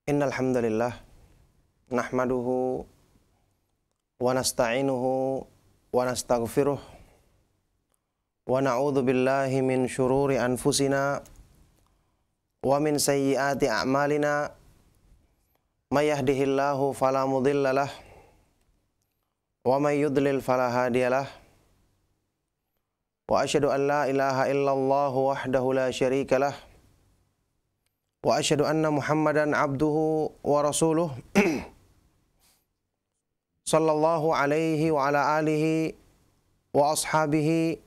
Innal hamdalillah nahmaduhu wa nasta'inuhu wa nastaghfiruh wa na'udzu billahi min syururi anfusina wa min sayyiati a'malina may yahdihillahu fala mudhillalah wa may yudlil fala hadiyalah wa asyhadu an la ilaha illallah wahdahu la syarikalah wa asyhadu anna Muhammadan abduhu wa rasuluh sallallahu alaihi wa ala alihi wa ashabihi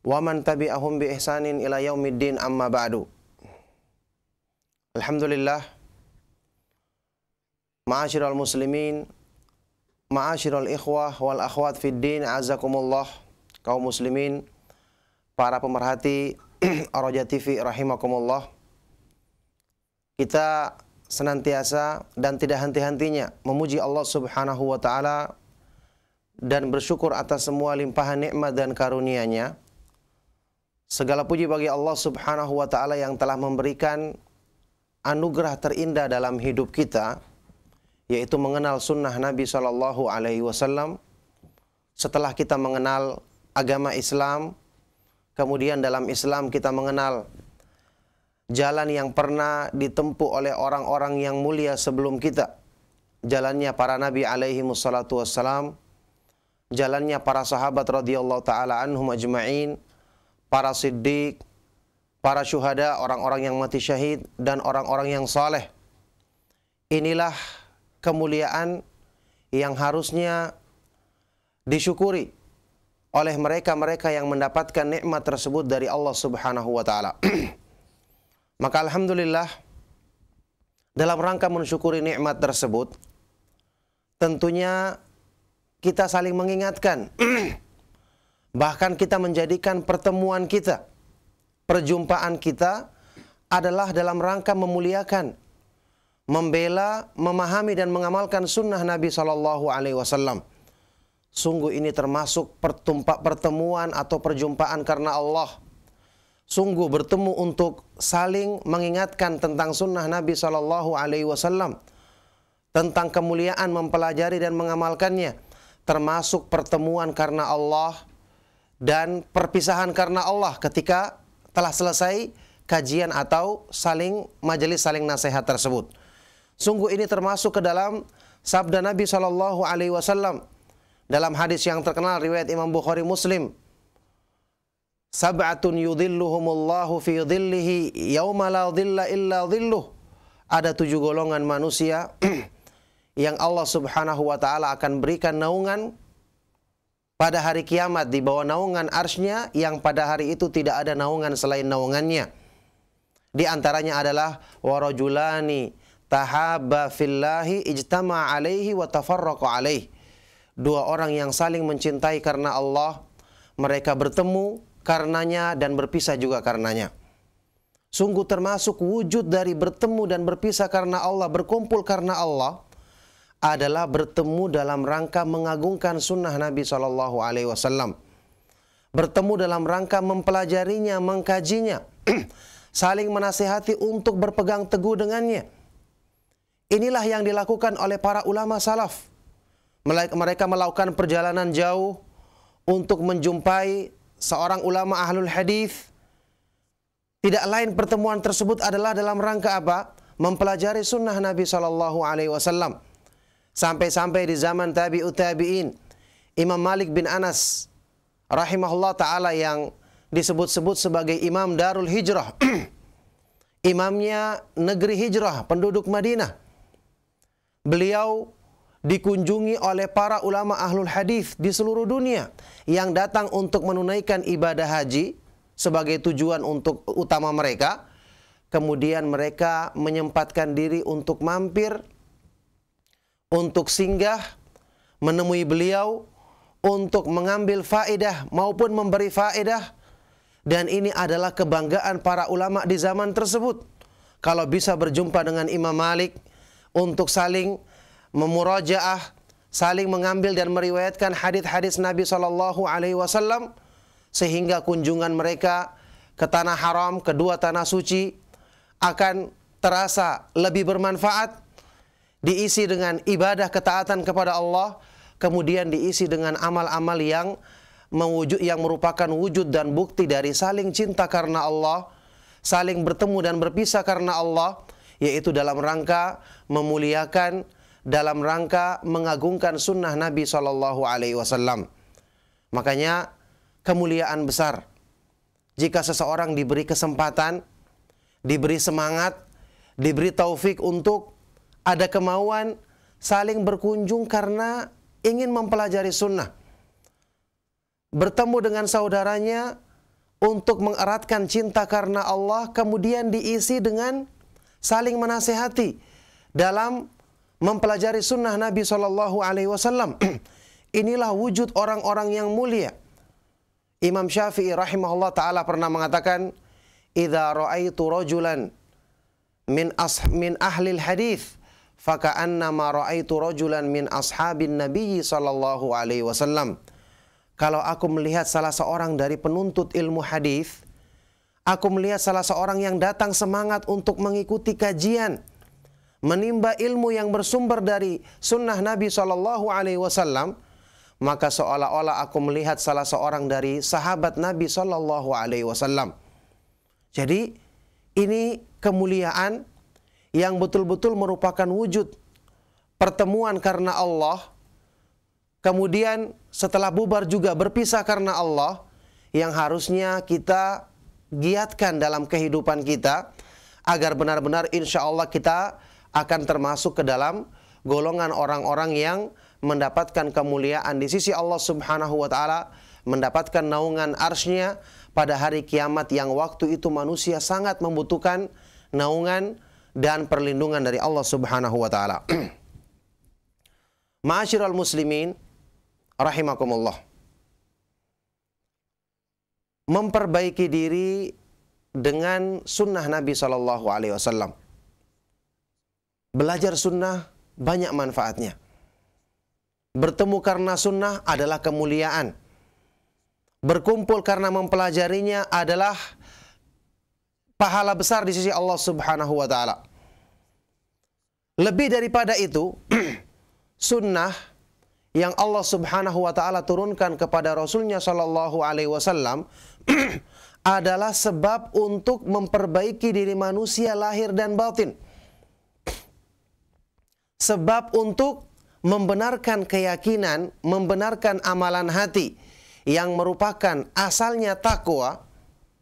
wa man tabi'ahum bi ihsanin ila yaumiddin amma ba'du. Alhamdulillah, ma'asyiral muslimin, ma'asyiral ikhwah wal akhwat fid din, azakumullah, kaum muslimin, para pemerhati Ar-Raja TV rahimakumullah. Kita senantiasa dan tidak henti-hentinya memuji Allah Subhanahu wa ta'ala dan bersyukur atas semua limpahan nikmat dan karunia-Nya. Segala puji bagi Allah Subhanahu wa ta'ala yang telah memberikan anugerah terindah dalam hidup kita, yaitu mengenal sunnah Nabi Shallallahu Alaihi Wasallam. Setelah kita mengenal agama Islam, kemudian dalam Islam kita mengenal jalan yang pernah ditempuh oleh orang-orang yang mulia sebelum kita. Jalannya para nabi alaihi wassalatu wassalam, jalannya para sahabat radhiyallahu ta'ala anhum ajma'in, para siddiq, para syuhada, orang-orang yang mati syahid, dan orang-orang yang saleh. Inilah kemuliaan yang harusnya disyukuri oleh mereka-mereka yang mendapatkan nikmat tersebut dari Allah Subhanahu wa ta'ala. Maka alhamdulillah, dalam rangka mensyukuri nikmat tersebut, tentunya kita saling mengingatkan. Bahkan kita menjadikan pertemuan kita, perjumpaan kita adalah dalam rangka memuliakan, membela, memahami dan mengamalkan sunnah Nabi Shallallahu Alaihi Wasallam. Sungguh ini termasuk pertemuan atau perjumpaan karena Allah. Sungguh bertemu untuk saling mengingatkan tentang sunnah Nabi Shallallahu Alaihi Wasallam, tentang kemuliaan mempelajari dan mengamalkannya, termasuk pertemuan karena Allah dan perpisahan karena Allah ketika telah selesai kajian atau majelis saling nasihat tersebut. Sungguh ini termasuk ke dalam sabda Nabi Shallallahu Alaihi Wasallam dalam hadis yang terkenal riwayat Imam Bukhari Muslim. Sab'atun yudhilluhumullahu fi dhillihi yauma la dhilla illa dhilluh. Ada 7 golongan manusia yang Allah Subhanahu wa ta'ala akan berikan naungan pada hari kiamat di bawah naungan arsy-Nya, yang pada hari itu tidak ada naungan selain naungannya. Di antaranya adalah warajulani tahabba fillahi ijtama alaihi wa tafarraqa alaihi. 2 orang yang saling mencintai karena Allah, mereka bertemu karenanya dan berpisah juga karenanya. Sungguh termasuk wujud dari bertemu dan berpisah karena Allah, berkumpul karena Allah, adalah bertemu dalam rangka mengagungkan sunnah Nabi Shallallahu Alaihi Wasallam. Bertemu dalam rangka mempelajarinya, mengkajinya, saling menasihati untuk berpegang teguh dengannya. Inilah yang dilakukan oleh para ulama salaf. Mereka melakukan perjalanan jauh untuk menjumpai seorang ulama ahlul hadis. Tidak lain pertemuan tersebut adalah dalam rangka apa? Mempelajari sunnah Nabi Shallallahu Alaihi Wasallam. Sampai-sampai di zaman tabi'ut tabi'in, Imam Malik bin Anas rahimahullah ta'ala yang disebut-sebut sebagai Imam Darul Hijrah, imamnya negeri hijrah, penduduk Madinah. Beliau dikunjungi oleh para ulama ahlul hadis di seluruh dunia yang datang untuk menunaikan ibadah haji sebagai tujuan untuk utama mereka. Kemudian mereka menyempatkan diri untuk mampir, untuk singgah, menemui beliau, untuk mengambil faedah maupun memberi faedah. Dan ini adalah kebanggaan para ulama di zaman tersebut, kalau bisa berjumpa dengan Imam Malik untuk saling memurajaah, saling mengambil dan meriwayatkan hadis-hadis Nabi Shallallahu Alaihi Wasallam, sehingga kunjungan mereka ke tanah haram, kedua tanah suci, akan terasa lebih bermanfaat diisi dengan ibadah ketaatan kepada Allah, kemudian diisi dengan amal-amal yang merupakan wujud dan bukti dari saling cinta karena Allah, saling bertemu dan berpisah karena Allah, yaitu dalam rangka memuliakan, dalam rangka mengagungkan sunnah Nabi SAW. Makanya kemuliaan besar jika seseorang diberi kesempatan, diberi semangat, diberi taufik untuk ada kemauan saling berkunjung karena ingin mempelajari sunnah, bertemu dengan saudaranya untuk mengeratkan cinta karena Allah, kemudian diisi dengan saling menasehati dalam mempelajari sunnah Nabi SAW. Inilah wujud orang-orang yang mulia. Imam Syafi'i rahimahullah ta'ala pernah mengatakan, "Idza ra'aitu rajulan min ahlil hadith faka'annama ra'aitu rajulan min ashabin Nabi sallallahu alaihi wasallam." Kalau aku melihat salah seorang dari penuntut ilmu hadis, aku melihat salah seorang yang datang semangat untuk mengikuti kajian, menimba ilmu yang bersumber dari sunnah Nabi sallallahu alaihi wasallam, maka seolah-olah aku melihat salah seorang dari sahabat Nabi sallallahu alaihi wasallam. Jadi ini kemuliaan yang betul-betul merupakan wujud pertemuan karena Allah, kemudian setelah bubar juga berpisah karena Allah, yang harusnya kita giatkan dalam kehidupan kita agar benar-benar insya Allah kita akan termasuk ke dalam golongan orang-orang yang mendapatkan kemuliaan di sisi Allah Subhanahu wa ta'ala, mendapatkan naungan arsy-Nya pada hari kiamat yang waktu itu manusia sangat membutuhkan naungan dan perlindungan dari Allah Subhanahu wa ta'ala. Ma'asyiral muslimin rahimakumullah. Memperbaiki diri dengan sunnah Nabi sallallahu alaihi wasallam. Belajar sunnah banyak manfaatnya. Bertemu karena sunnah adalah kemuliaan. Berkumpul karena mempelajarinya adalah pahala besar di sisi Allah Subhanahu wa ta'ala. Lebih daripada itu, sunnah yang Allah Subhanahu wa ta'ala turunkan kepada Rasulnya sallallahu alaihi wasallam adalah sebab untuk memperbaiki diri manusia lahir dan batin. Sebab untuk membenarkan keyakinan, membenarkan amalan hati yang merupakan asalnya takwa,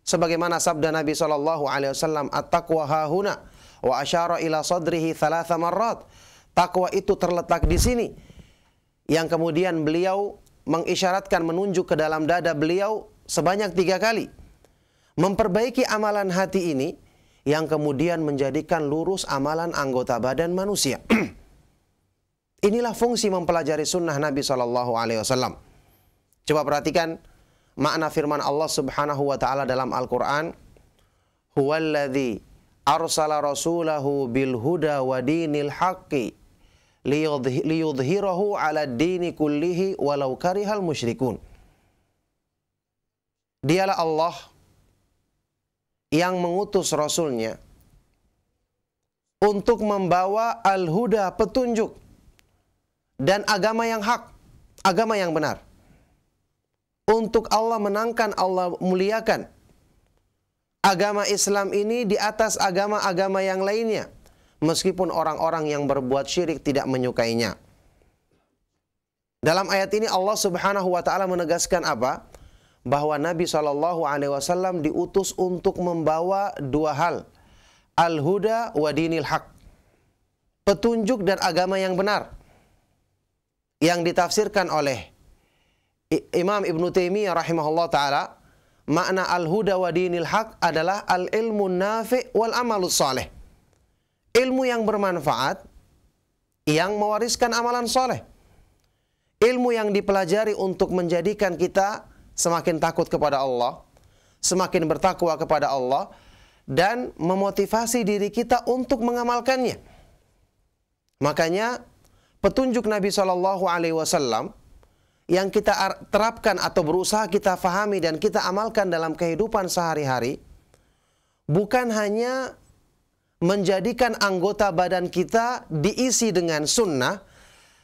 sebagaimana sabda Nabi SAW, "At-taqwa hahuna," wa asyara ila sadrihi thalatha marrat. Takwa itu terletak di sini, yang kemudian beliau mengisyaratkan menunjuk ke dalam dada beliau sebanyak 3 kali. Memperbaiki amalan hati ini yang kemudian menjadikan lurus amalan anggota badan manusia. Inilah fungsi mempelajari sunnah Nabi SAW. Coba perhatikan makna firman Allah Subhanahu wa ta'ala dalam Al-Quran. "Huwallazi arsala rasulahu bil huda wa dinil haqqi liyudhhirahu 'ala ad-dini kullihi walau karihal musyrikun." Dialah Allah yang mengutus Rasulnya untuk membawa al-huda, petunjuk, dan agama yang hak, agama yang benar. Untuk Allah menangkan, Allah muliakan agama Islam ini di atas agama-agama yang lainnya, meskipun orang-orang yang berbuat syirik tidak menyukainya. Dalam ayat ini Allah Subhanahu wa ta'ala menegaskan apa? Bahwa Nabi SAW diutus untuk membawa 2 hal. Al-huda wa dinil haq. Petunjuk dan agama yang benar. Yang ditafsirkan oleh Imam Ibn Taimiyah rahimahullah ta'ala, makna al-huda wa dinil haq adalah al-ilmu nafi' wal amalus salih. Ilmu yang bermanfaat, yang mewariskan amalan soleh. Ilmu yang dipelajari untuk menjadikan kita semakin takut kepada Allah, semakin bertakwa kepada Allah, dan memotivasi diri kita untuk mengamalkannya. Makanya petunjuk Nabi SAW yang kita terapkan atau berusaha kita fahami dan kita amalkan dalam kehidupan sehari-hari, bukan hanya menjadikan anggota badan kita diisi dengan sunnah,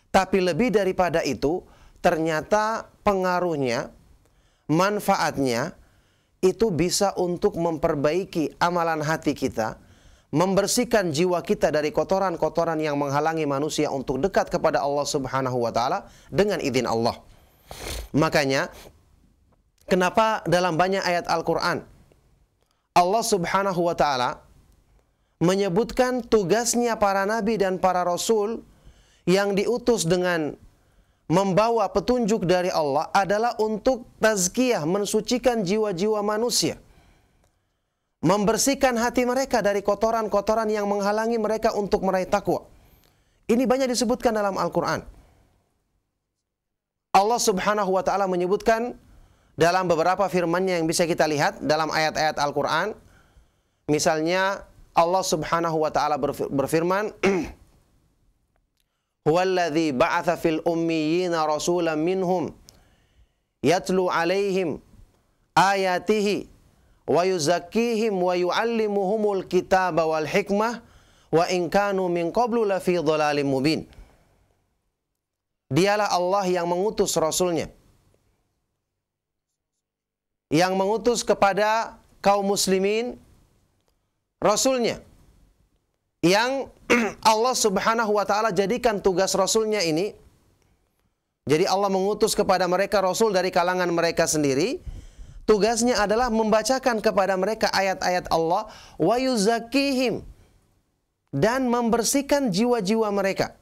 tapi lebih daripada itu, ternyata pengaruhnya, manfaatnya, itu bisa untuk memperbaiki amalan hati kita, membersihkan jiwa kita dari kotoran-kotoran yang menghalangi manusia untuk dekat kepada Allah Subhanahu wa Ta'ala dengan izin Allah. Makanya, kenapa dalam banyak ayat Al-Quran Allah Subhanahu wa Ta'ala menyebutkan tugasnya para nabi dan para rasul yang diutus dengan membawa petunjuk dari Allah adalah untuk tazkiyah, mensucikan jiwa-jiwa manusia, membersihkan hati mereka dari kotoran-kotoran yang menghalangi mereka untuk meraih takwa. Ini banyak disebutkan dalam Al-Quran. Allah Subhanahu wa Ta'ala menyebutkan dalam beberapa firman-Nya yang bisa kita lihat dalam ayat-ayat Al-Quran. Misalnya Allah Subhanahu wa Ta'ala berfirman, "Huwallazi ba'atha fil ummiyina rasulan minhum yatlu 'alaihim ayatihi wa yuzakkihim wa yu'allimuhumul kitaba wal hikmah wa in kanu min qablu lafi dhalalin mubin." Dialah Allah yang mengutus Rasulnya, yang mengutus kepada kaum muslimin Rasulnya, yang Allah Subhanahu wa Ta'ala jadikan tugas Rasulnya ini. Jadi Allah mengutus kepada mereka Rasul dari kalangan mereka sendiri. Tugasnya adalah membacakan kepada mereka ayat-ayat Allah, wa yuzakkihim, dan membersihkan jiwa-jiwa mereka.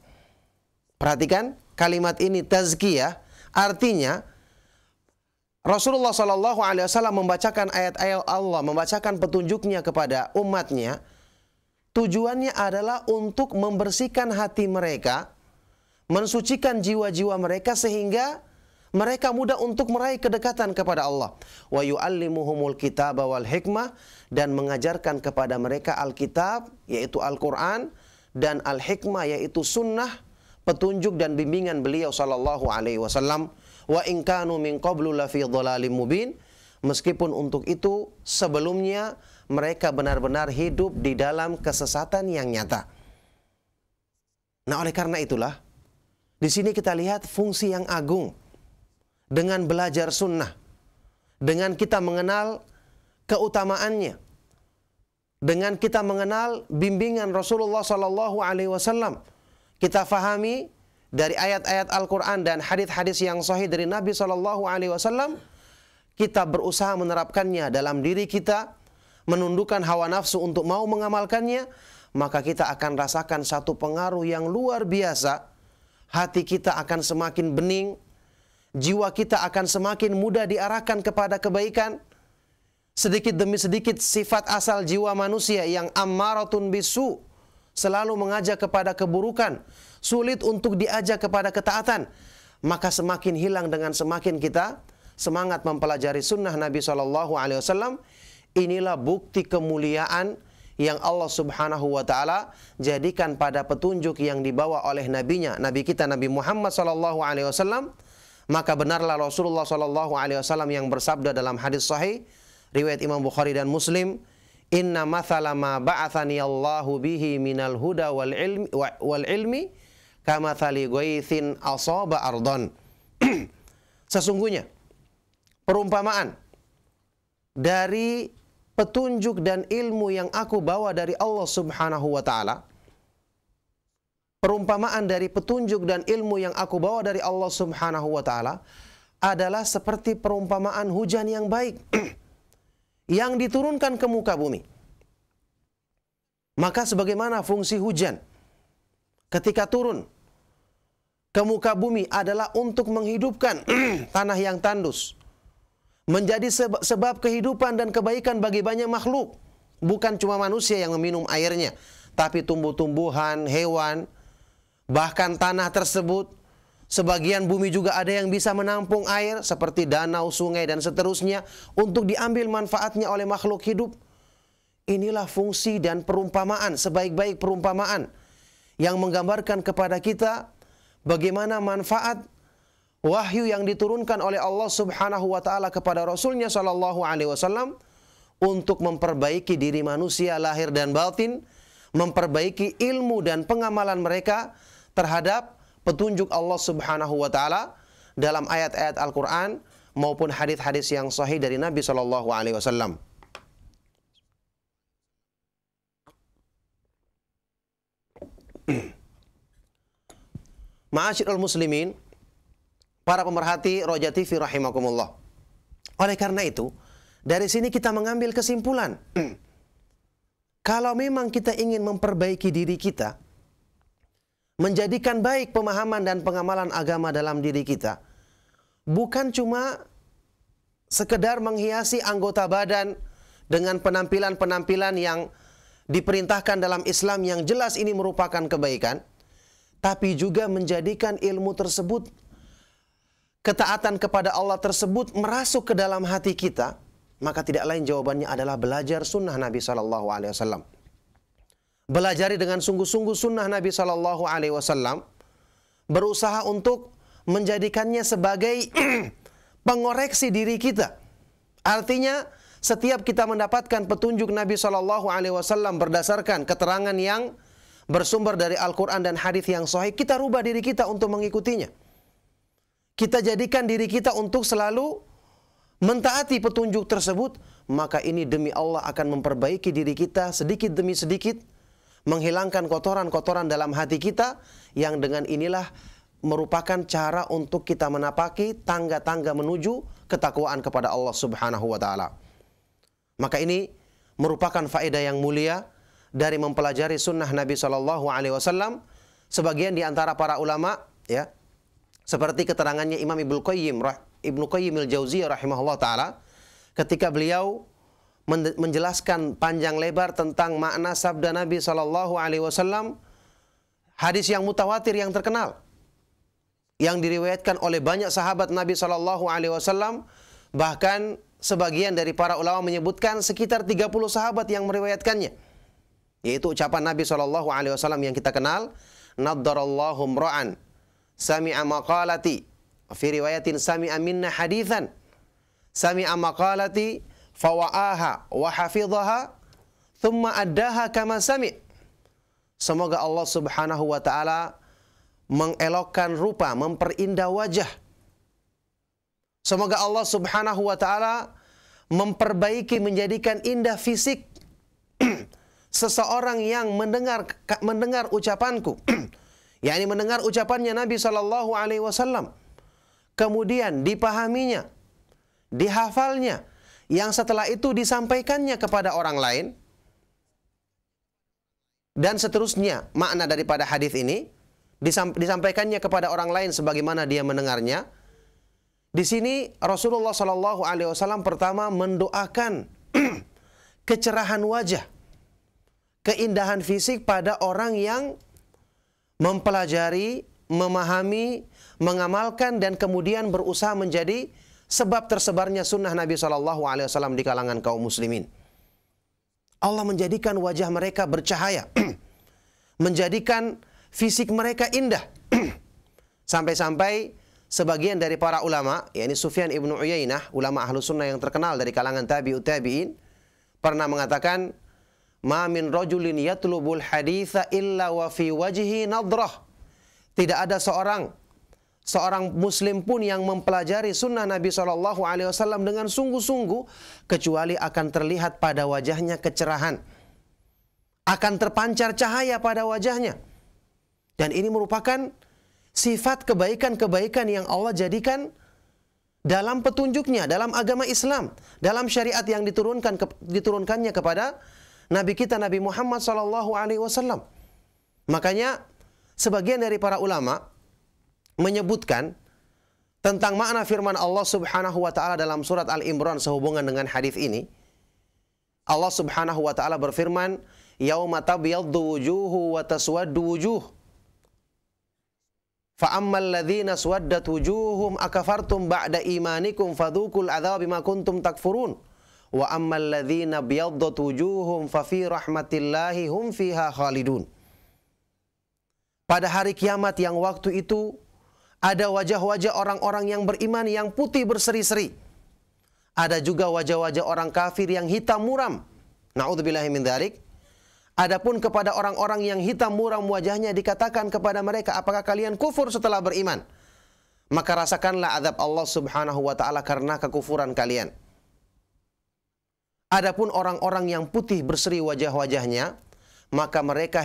Perhatikan kalimat ini, tazkiyah, artinya Rasulullah SAW membacakan ayat-ayat Allah, membacakan petunjuknya kepada umatnya. Tujuannya adalah untuk membersihkan hati mereka, mensucikan jiwa-jiwa mereka sehingga mereka mudah untuk meraih kedekatan kepada Allah. Wa yu'allimuhumul kitaba wal hikmah, dan mengajarkan kepada mereka Alkitab, yaitu Al-Quran, dan Al-Hikmah, yaitu sunnah, petunjuk dan bimbingan beliau sallallahu alaihi wasallam. Wa in kanu min qablu lafi dhalalim mubin, meskipun untuk itu sebelumnya mereka benar-benar hidup di dalam kesesatan yang nyata. Nah, oleh karena itulah di sini kita lihat fungsi yang agung dengan belajar sunnah, dengan kita mengenal keutamaannya, dengan kita mengenal bimbingan Rasulullah sallallahu alaihi wasallam. Kita fahami dari ayat-ayat Al-Quran dan hadis-hadis yang sahih dari Nabi sallallahu alaihi wasallam, kita berusaha menerapkannya dalam diri kita, menundukkan hawa nafsu untuk mau mengamalkannya, maka kita akan rasakan satu pengaruh yang luar biasa. Hati kita akan semakin bening, jiwa kita akan semakin mudah diarahkan kepada kebaikan. Sedikit demi sedikit sifat asal jiwa manusia yang ammaratun bisu, selalu mengajak kepada keburukan, sulit untuk diajak kepada ketaatan, maka semakin hilang dengan semakin kita semangat mempelajari sunnah Nabi SAW. Inilah bukti kemuliaan yang Allah Subhanahu wa Ta'ala jadikan pada petunjuk yang dibawa oleh nabinya, Nabi kita Nabi Muhammad SAW. Maka benarlah Rasulullah SAW yang bersabda dalam hadis sahih riwayat Imam Bukhari dan Muslim, "Inna mathala ma ba'athani Allahu bihi minal huda wal ilmi kamathali ghaithin asaba ardon." Sesungguhnya perumpamaan dari petunjuk dan ilmu yang aku bawa dari Allah Subhanahu wa Ta'ala, perumpamaan dari petunjuk dan ilmu yang aku bawa dari Allah Subhanahu wa Ta'ala adalah seperti perumpamaan hujan yang baik yang diturunkan ke muka bumi. Maka sebagaimana fungsi hujan ketika turun ke muka bumi adalah untuk menghidupkan tanah yang tandus, menjadi sebab kehidupan dan kebaikan bagi banyak makhluk. Bukan cuma manusia yang meminum airnya, tapi tumbuh-tumbuhan, hewan, bahkan tanah tersebut. Sebagian bumi juga ada yang bisa menampung air seperti danau, sungai, dan seterusnya untuk diambil manfaatnya oleh makhluk hidup. Inilah fungsi dan perumpamaan, sebaik-baik perumpamaan yang menggambarkan kepada kita bagaimana manfaat wahyu yang diturunkan oleh Allah Subhanahu wa Ta'ala kepada Rasulnya sallallahu alaihi wasallam untuk memperbaiki diri manusia lahir dan batin, memperbaiki ilmu dan pengamalan mereka terhadap petunjuk Allah Subhanahu wa taala dalam ayat-ayat Al-Qur'an maupun hadis-hadis yang sahih dari Nabi sallallahu alaihi wasallam. Ma'asyiral muslimin, para pemerhati Roja TV rahimakumullah. Oleh karena itu, dari sini kita mengambil kesimpulan. Kalau memang kita ingin memperbaiki diri kita, menjadikan baik pemahaman dan pengamalan agama dalam diri kita, bukan cuma sekedar menghiasi anggota badan dengan penampilan-penampilan yang diperintahkan dalam Islam yang jelas ini merupakan kebaikan, tapi juga menjadikan ilmu tersebut, ketaatan kepada Allah tersebut merasuk ke dalam hati kita, maka tidak lain jawabannya adalah belajar sunnah Nabi Sallallahu Alaihi Wasallam. Belajari dengan sungguh-sungguh sunnah Nabi Sallallahu Alaihi Wasallam, berusaha untuk menjadikannya sebagai pengoreksi diri kita. Artinya, setiap kita mendapatkan petunjuk Nabi Sallallahu Alaihi Wasallam berdasarkan keterangan yang bersumber dari Al-Quran dan hadis yang sahih, kita rubah diri kita untuk mengikutinya. Kita jadikan diri kita untuk selalu mentaati petunjuk tersebut, maka ini demi Allah akan memperbaiki diri kita sedikit demi sedikit, menghilangkan kotoran-kotoran dalam hati kita, yang dengan inilah merupakan cara untuk kita menapaki tangga-tangga menuju ketakwaan kepada Allah Subhanahu wa taala. Maka ini merupakan faedah yang mulia dari mempelajari sunnah Nabi Sallallahu Alaihi Wasallam. Sebagian di antara para ulama, ya, seperti keterangannya Imam Ibnu Qayyim al-Jauziyah rahimahullah ta'ala, ketika beliau menjelaskan panjang lebar tentang makna sabda Nabi Sallallahu Alaihi Wasallam, hadis yang mutawatir yang terkenal, yang diriwayatkan oleh banyak sahabat Nabi Sallallahu Alaihi Wasallam, bahkan sebagian dari para ulama menyebutkan sekitar 30 sahabat yang meriwayatkannya, yaitu ucapan Nabi Sallallahu Alaihi Wasallam yang kita kenal, naddarallahu mra'an sami'a maqalati, fi riwayatin sami'a minna hadithan, sami'a maqalati fawa'aha wa hafidhaha thumma addaha kama sami'. Semoga Allah Subhanahu wa taala mengelokkan rupa, memperindah wajah. Semoga Allah Subhanahu wa taala memperbaiki, menjadikan indah fisik seseorang yang mendengar ucapanku, yakni mendengar ucapannya Nabi Sallallahu Alaihi Wasallam, kemudian dipahaminya, dihafalnya, yang setelah itu disampaikannya kepada orang lain, dan seterusnya makna daripada hadis ini disampaikannya kepada orang lain sebagaimana dia mendengarnya. Di sini Rasulullah Sallallahu Alaihi Wasallam pertama mendoakan kecerahan wajah, keindahan fisik pada orang yang mempelajari, memahami, mengamalkan, dan kemudian berusaha menjadi sebab tersebarnya sunnah Nabi Sallallahu Alaihi Wasallam di kalangan kaum muslimin. Allah menjadikan wajah mereka bercahaya, menjadikan fisik mereka indah, sampai-sampai sebagian dari para ulama, yakni Sufyan ibnu Uyainah, ulama ahlu sunnah yang terkenal dari kalangan tabi'ut tabi'in, pernah mengatakan, ma min rajulin yatlubul haditha illa wa fi wajhi nadrah. Tidak ada seorang muslim pun yang mempelajari sunnah Nabi Sallallahu Alaihi Wasallam dengan sungguh-sungguh, kecuali akan terlihat pada wajahnya kecerahan, akan terpancar cahaya pada wajahnya. Dan ini merupakan sifat kebaikan-kebaikan yang Allah jadikan dalam petunjuknya, dalam agama Islam, dalam syariat yang diturunkannya kepada Nabi kita Nabi Muhammad Sallallahu Alaihi Wasallam. Makanya sebagian dari para ulama menyebutkan tentang makna firman Allah Subhanahu wa taala dalam surat Al-Imran sehubungan dengan hadis ini. Allah Subhanahu wa taala berfirman, "Yauma tabyaddu wujuhu wa taswaddu wujuh. Fa ammal ladzina swaddat wujuhum akafartum ba'da imanikum fadzuqul adzab bima kuntum takfurun. Wa ammal ladzina biyaddat wujuhum fa fi rahmatillahi hum fiha khalidun." Pada hari kiamat yang waktu itu ada wajah-wajah orang-orang yang beriman yang putih berseri-seri. Ada juga wajah-wajah orang kafir yang hitam muram. Na'udzubillahi min dzalik. Adapun kepada orang-orang yang hitam muram wajahnya dikatakan kepada mereka, apakah kalian kufur setelah beriman? Maka rasakanlah azab Allah Subhanahu wa taala karena kekufuran kalian. Adapun orang-orang yang putih berseri wajah-wajahnya, maka mereka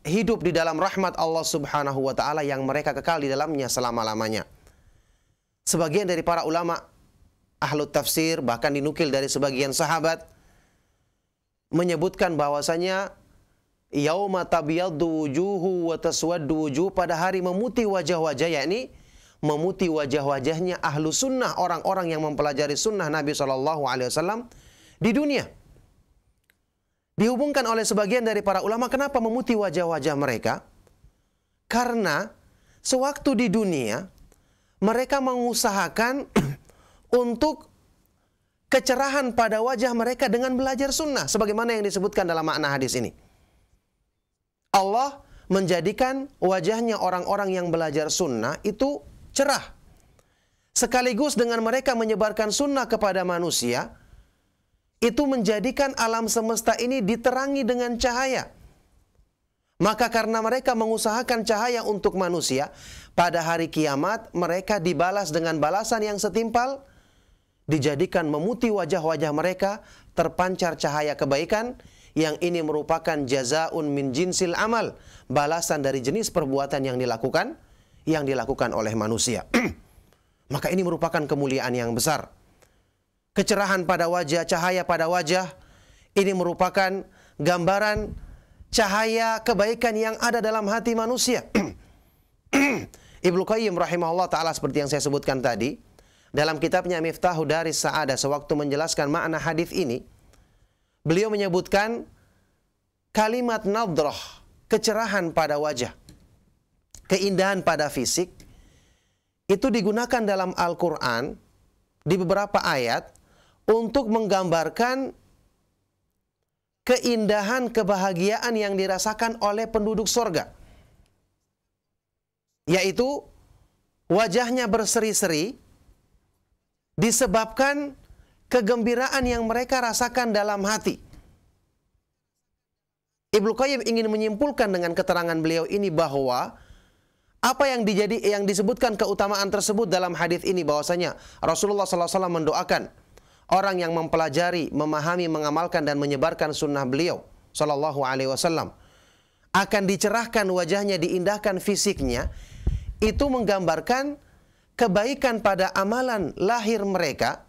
hidup di dalam rahmat Allah Subhanahu wa taala yang mereka kekal di dalamnya selama-lamanya. Sebagian dari para ulama ahlu tafsir, bahkan dinukil dari sebagian sahabat, menyebutkan bahwasanya yauma tabyaddu wujuhu wa taswaddu wujuh, pada hari memutih wajah-wajah, yakni memutih wajah-wajahnya ahlu sunnah, orang-orang yang mempelajari sunnah Nabi SAW di dunia. Dihubungkan oleh sebagian dari para ulama, kenapa memutih wajah-wajah mereka? Karena sewaktu di dunia mereka mengusahakan untuk kecerahan pada wajah mereka dengan belajar sunnah, sebagaimana yang disebutkan dalam makna hadis ini. Allah menjadikan wajahnya orang-orang yang belajar sunnah itu cerah. Sekaligus dengan mereka menyebarkan sunnah kepada manusia, itu menjadikan alam semesta ini diterangi dengan cahaya. Maka karena mereka mengusahakan cahaya untuk manusia, pada hari kiamat mereka dibalas dengan balasan yang setimpal, dijadikan memutih wajah-wajah mereka, terpancar cahaya kebaikan, yang ini merupakan jazaun min jinsil amal, balasan dari jenis perbuatan yang dilakukan oleh manusia. Maka ini merupakan kemuliaan yang besar. Kecerahan pada wajah, cahaya pada wajah, ini merupakan gambaran cahaya kebaikan yang ada dalam hati manusia. Ibnu Qayyim rahimahullah ta'ala, seperti yang saya sebutkan tadi, dalam kitabnya Miftahu Daris Sa'adah, sewaktu menjelaskan makna hadis ini, beliau menyebutkan kalimat nadrah, kecerahan pada wajah, keindahan pada fisik, itu digunakan dalam Al-Quran di beberapa ayat untuk menggambarkan keindahan, kebahagiaan yang dirasakan oleh penduduk surga, yaitu wajahnya berseri-seri disebabkan kegembiraan yang mereka rasakan dalam hati. Ibnu Qayyim ingin menyimpulkan dengan keterangan beliau ini bahwa apa yang disebutkan keutamaan tersebut dalam hadis ini, bahwasanya Rasulullah SAW mendoakan orang yang mempelajari, memahami, mengamalkan dan menyebarkan sunnah beliau Sallallahu Alaihi Wasallam akan dicerahkan wajahnya, diindahkan fisiknya. Itu menggambarkan kebaikan pada amalan lahir mereka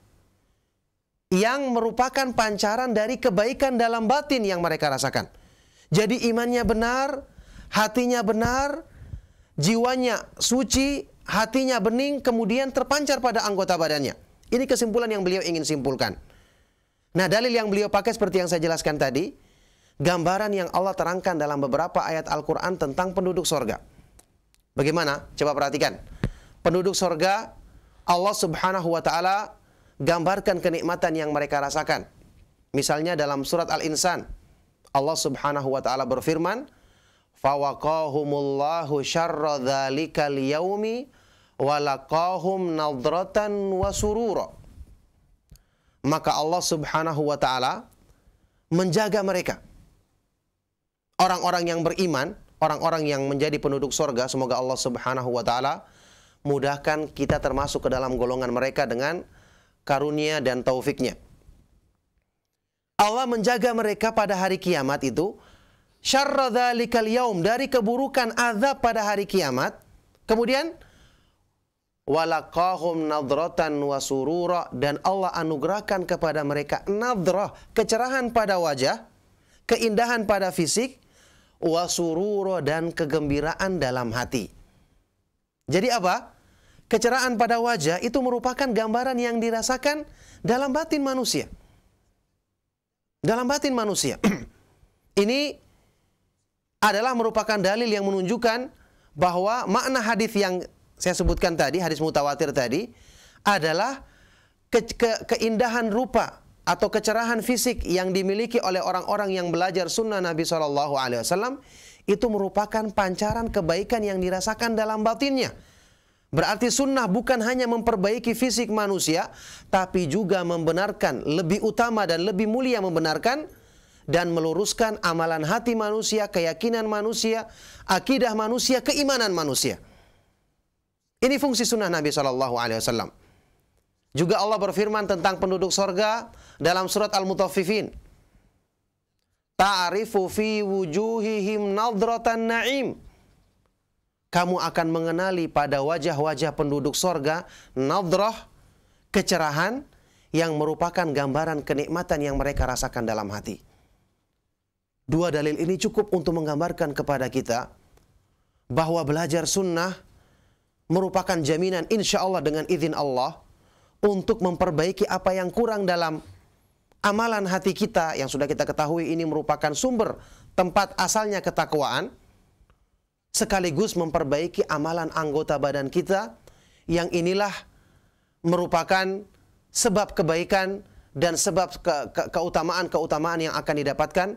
yang merupakan pancaran dari kebaikan dalam batin yang mereka rasakan. Jadi imannya benar, hatinya benar, jiwanya suci, hatinya bening, kemudian terpancar pada anggota badannya. Ini kesimpulan yang beliau ingin simpulkan. Nah, dalil yang beliau pakai seperti yang saya jelaskan tadi, gambaran yang Allah terangkan dalam beberapa ayat Al-Quran tentang penduduk sorga. Bagaimana? Coba perhatikan. Penduduk sorga, Allah Subhanahu wa ta'ala gambarkan kenikmatan yang mereka rasakan. Misalnya dalam surat Al-Insan, Allah Subhanahu wa ta'ala berfirman, "Fawaqahumullahu syarra dzalikal yaumi walaqahum nadratan wa surura." Maka Allah Subhanahu wa ta'ala menjaga mereka, orang-orang yang beriman, orang-orang yang menjadi penduduk surga. Semoga Allah Subhanahu wa ta'ala mudahkan kita termasuk ke dalam golongan mereka dengan karunia dan taufiknya. Allah menjaga mereka pada hari kiamat itu, syarra dzalikal yaum, dari keburukan azab pada hari kiamat. Kemudian walaqahum nadratan wa surura, dan Allah anugerahkan kepada mereka nadrah, kecerahan pada wajah, keindahan pada fisik, wa surura, dan kegembiraan dalam hati. Jadi apa? Kecerahan pada wajah itu merupakan gambaran yang dirasakan dalam batin manusia. Dalam batin manusia. Ini adalah merupakan dalil yang menunjukkan bahwa makna hadis yang saya sebutkan tadi, hadis mutawatir tadi, adalah keindahan rupa atau kecerahan fisik yang dimiliki oleh orang-orang yang belajar sunnah Nabi SAW, itu merupakan pancaran kebaikan yang dirasakan dalam batinnya. Berarti sunnah bukan hanya memperbaiki fisik manusia, tapi juga membenarkan, lebih utama dan lebih mulia membenarkan dan meluruskan amalan hati manusia, keyakinan manusia, akidah manusia, keimanan manusia. Ini fungsi sunnah Nabi SAW. Juga Allah berfirman tentang penduduk sorga dalam surat Al-Mutaffifin. Ta'arifu fi wujuhihim nadratan na'im. Kamu akan mengenali pada wajah-wajah penduduk sorga nadrah, kecerahan yang merupakan gambaran kenikmatan yang mereka rasakan dalam hati. Dua dalil ini cukup untuk menggambarkan kepada kita bahwa belajar sunnah merupakan jaminan insya Allah dengan izin Allah untuk memperbaiki apa yang kurang dalam amalan hati kita yang sudah kita ketahui ini merupakan sumber tempat asalnya ketakwaan, sekaligus memperbaiki amalan anggota badan kita yang inilah merupakan sebab kebaikan dan sebab keutamaan-keutamaan yang akan didapatkan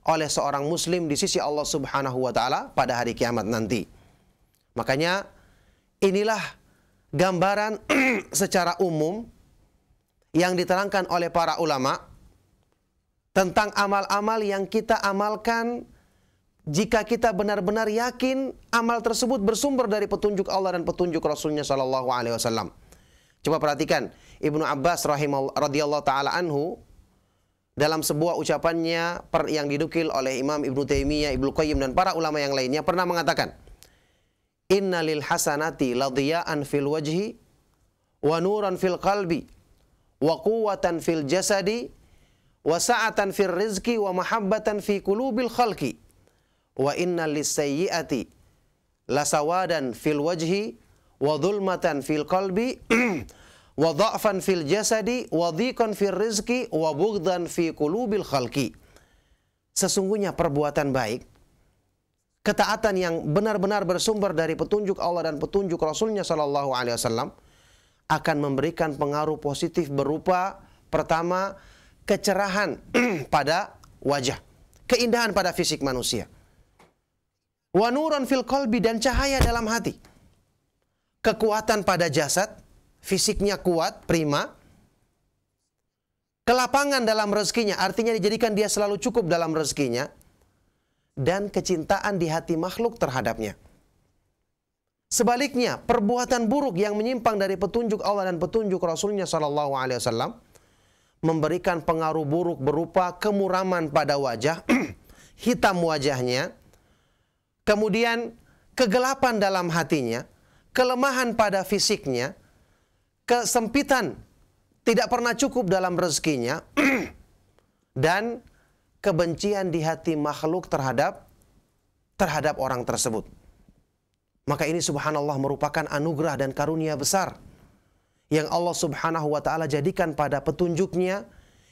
oleh seorang muslim di sisi Allah Subhanahu wa taala pada hari kiamat nanti. Makanya inilah gambaran secara umum yang diterangkan oleh para ulama tentang amal-amal yang kita amalkan jika kita benar-benar yakin amal tersebut bersumber dari petunjuk Allah dan petunjuk Rasulnya Shallallahu Alaihi Wasallam. Coba perhatikan Ibnu Abbas radhiyallahu taala anhu dalam sebuah ucapannya yang didukil oleh Imam Ibnu Taimiyah, Ibnu Qayyim dan para ulama yang lainnya pernah mengatakan, Innalil hasanati ladiya'an fil wajhi wa nuran fil qalbi wa quwwatan fil jasadi wa sa'atan fil rizki wa mahabbatan fi qulubil khalqi wa innal lisayyi'ati lasawadan fil wajhi wa dhulmatan fil qalbi wa dha'fan fil jasadi wa dhiqan fil rizki wa bughdan fi qulubil khalqi. Sesungguhnya perbuatan baik, ketaatan yang benar-benar bersumber dari petunjuk Allah dan petunjuk Rasulnya Shallallahu Alaihi Wasallam akan memberikan pengaruh positif berupa pertama kecerahan pada wajah, keindahan pada fisik manusia, wa nuran fil qalbi dan cahaya dalam hati, kekuatan pada jasad, fisiknya kuat, prima, kelapangan dalam rezekinya, artinya dijadikan dia selalu cukup dalam rezekinya, dan kecintaan di hati makhluk terhadapnya. Sebaliknya, perbuatan buruk yang menyimpang dari petunjuk Allah dan petunjuk Rasulnya Shallallahu Alaihi Wasallam memberikan pengaruh buruk berupa kemuraman pada wajah, hitam wajahnya, kemudian kegelapan dalam hatinya, kelemahan pada fisiknya, kesempitan, tidak pernah cukup dalam rezekinya, dan kebencian di hati makhluk terhadap orang tersebut. Maka ini subhanallah merupakan anugerah dan karunia besar yang Allah Subhanahu wa taala jadikan pada petunjuknya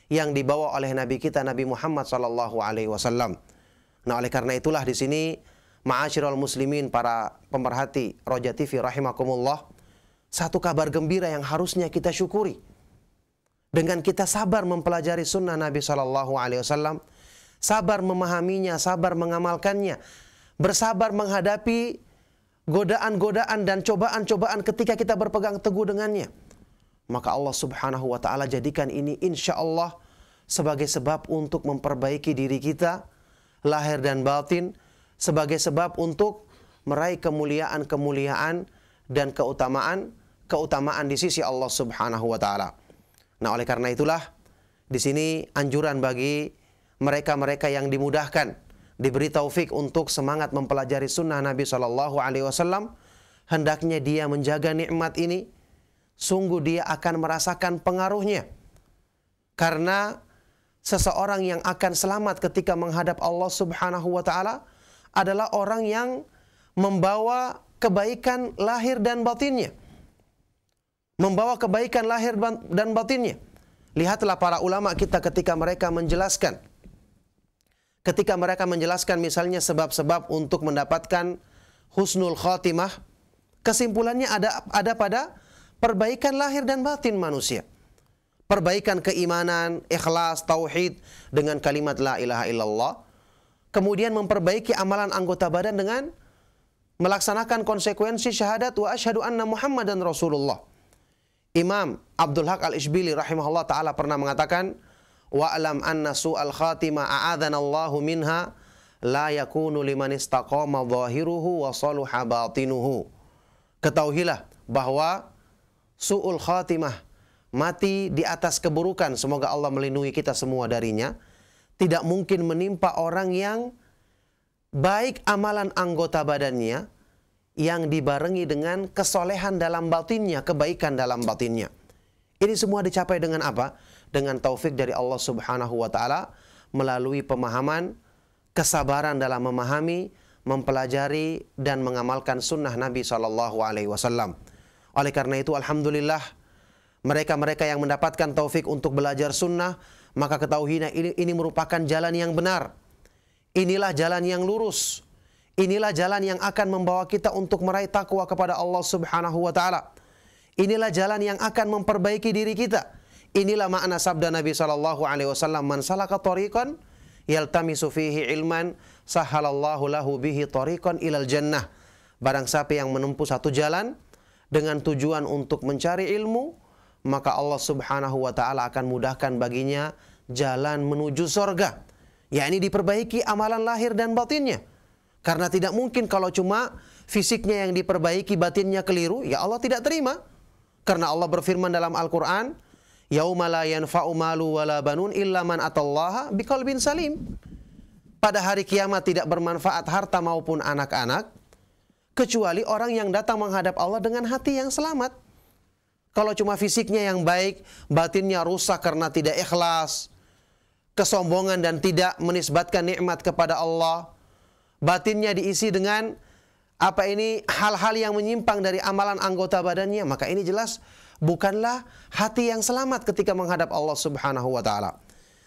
yang dibawa oleh Nabi kita Nabi Muhammad sallallahu alaihi wasallam. Nah, oleh karena itulah di sini ma'asyiral muslimin, para pemerhati Roja TV rahimakumullah, satu kabar gembira yang harusnya kita syukuri. Dengan kita sabar mempelajari sunnah Nabi sallallahu alaihi wasallam, sabar memahaminya, sabar mengamalkannya, bersabar menghadapi godaan-godaan dan cobaan-cobaan ketika kita berpegang teguh dengannya. Maka Allah Subhanahu wa taala jadikan ini insya Allah sebagai sebab untuk memperbaiki diri kita, lahir dan batin, sebagai sebab untuk meraih kemuliaan-kemuliaan dan keutamaan di sisi Allah Subhanahu wa taala. Nah, oleh karena itulah di sini anjuran bagi mereka-mereka yang dimudahkan, diberi taufik untuk semangat mempelajari sunnah Nabi Shallallahu Alaihi Wasallam, hendaknya dia menjaga nikmat ini. Sungguh dia akan merasakan pengaruhnya. Karena seseorang yang akan selamat ketika menghadap Allah Subhanahu wa taala adalah orang yang membawa kebaikan lahir dan batinnya. Membawa kebaikan lahir dan batinnya. Lihatlah para ulama kita ketika mereka menjelaskan misalnya sebab-sebab untuk mendapatkan husnul khatimah, kesimpulannya ada pada perbaikan lahir dan batin manusia. Perbaikan keimanan, ikhlas, tauhid dengan kalimat la ilaha illallah. Kemudian memperbaiki amalan anggota badan dengan melaksanakan konsekuensi syahadat wa asyhadu anna Muhammadan Rasulullah. Imam Abdul Haq Al-Ishbili rahimahullah ta'ala pernah mengatakan, wa'lam anna su'al khatimah a'adhanallahu minha la yakunu liman istaqama zahiruhu wa saluha batinuhu. Ketahuilah bahwa su'ul khatimah, mati di atas keburukan, semoga Allah melindungi kita semua darinya, tidak mungkin menimpa orang yang baik amalan anggota badannya yang dibarengi dengan kesolehan dalam batinnya, kebaikan dalam batinnya. Ini semua dicapai dengan apa? Dengan taufik dari Allah Subhanahu wa taala melalui pemahaman, kesabaran dalam memahami, mempelajari dan mengamalkan sunnah Nabi SAW. Oleh karena itu, alhamdulillah, mereka-mereka yang mendapatkan taufik untuk belajar sunnah, maka ketahuilah ini merupakan jalan yang benar. Inilah jalan yang lurus. Inilah jalan yang akan membawa kita untuk meraih takwa kepada Allah Subhanahu wa taala. Inilah jalan yang akan memperbaiki diri kita. Inilah makna sabda Nabi SAW, man salaka tariqan yaltamisu fihi ilman sahalallahu lahu bihi tariqan ilal jannah. Barang siapa yang menempuh satu jalan dengan tujuan untuk mencari ilmu, maka Allah Subhanahu wa taala akan mudahkan baginya jalan menuju surga. Yakni diperbaiki amalan lahir dan batinnya. Karena tidak mungkin kalau cuma fisiknya yang diperbaiki, batinnya keliru, ya Allah tidak terima. Karena Allah berfirman dalam Al-Quran, yauma la yanfa'u malu wala banun illa man atallaha biqalbin salim. Pada hari kiamat tidak bermanfaat harta maupun anak-anak, kecuali orang yang datang menghadap Allah dengan hati yang selamat. Kalau cuma fisiknya yang baik, batinnya rusak karena tidak ikhlas, kesombongan dan tidak menisbatkan nikmat kepada Allah, batinnya diisi dengan hal-hal yang menyimpang dari amalan anggota badannya, maka ini jelas bukanlah hati yang selamat ketika menghadap Allah Subhanahu wa taala.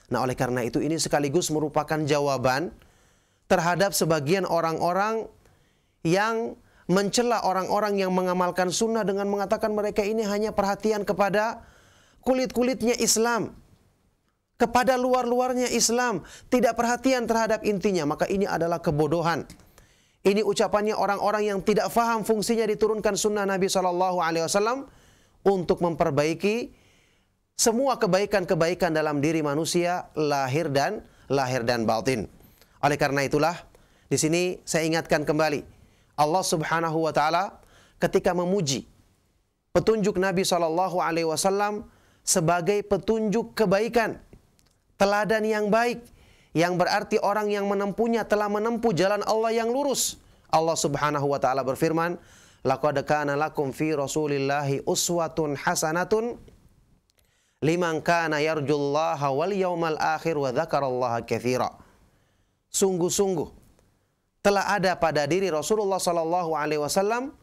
Nah, oleh karena itu ini sekaligus merupakan jawaban terhadap sebagian orang-orang yang mencela orang-orang yang mengamalkan sunnah dengan mengatakan mereka ini hanya perhatian kepada kulit-kulitnya Islam, kepada luar-luarnya Islam, tidak perhatian terhadap intinya. Maka ini adalah kebodohan. Ini ucapannya orang-orang yang tidak faham fungsinya diturunkan sunnah Nabi SAW untuk memperbaiki semua kebaikan-kebaikan dalam diri manusia, lahir dan batin. Oleh karena itulah, di sini saya ingatkan kembali, Allah Subhanahu wa taala ketika memuji petunjuk Nabi SAW sebagai petunjuk kebaikan, teladan yang baik, yang berarti orang yang menempuhnya telah menempuh jalan Allah yang lurus. Allah Subhanahu wa taala berfirman, laqad kana lakum fi Rasulillahi uswatun hasanatun liman kana yarjullaha wal yawmal akhir wa dzakarallaha katsira. Sungguh-sungguh telah ada pada diri Rasulullah SAW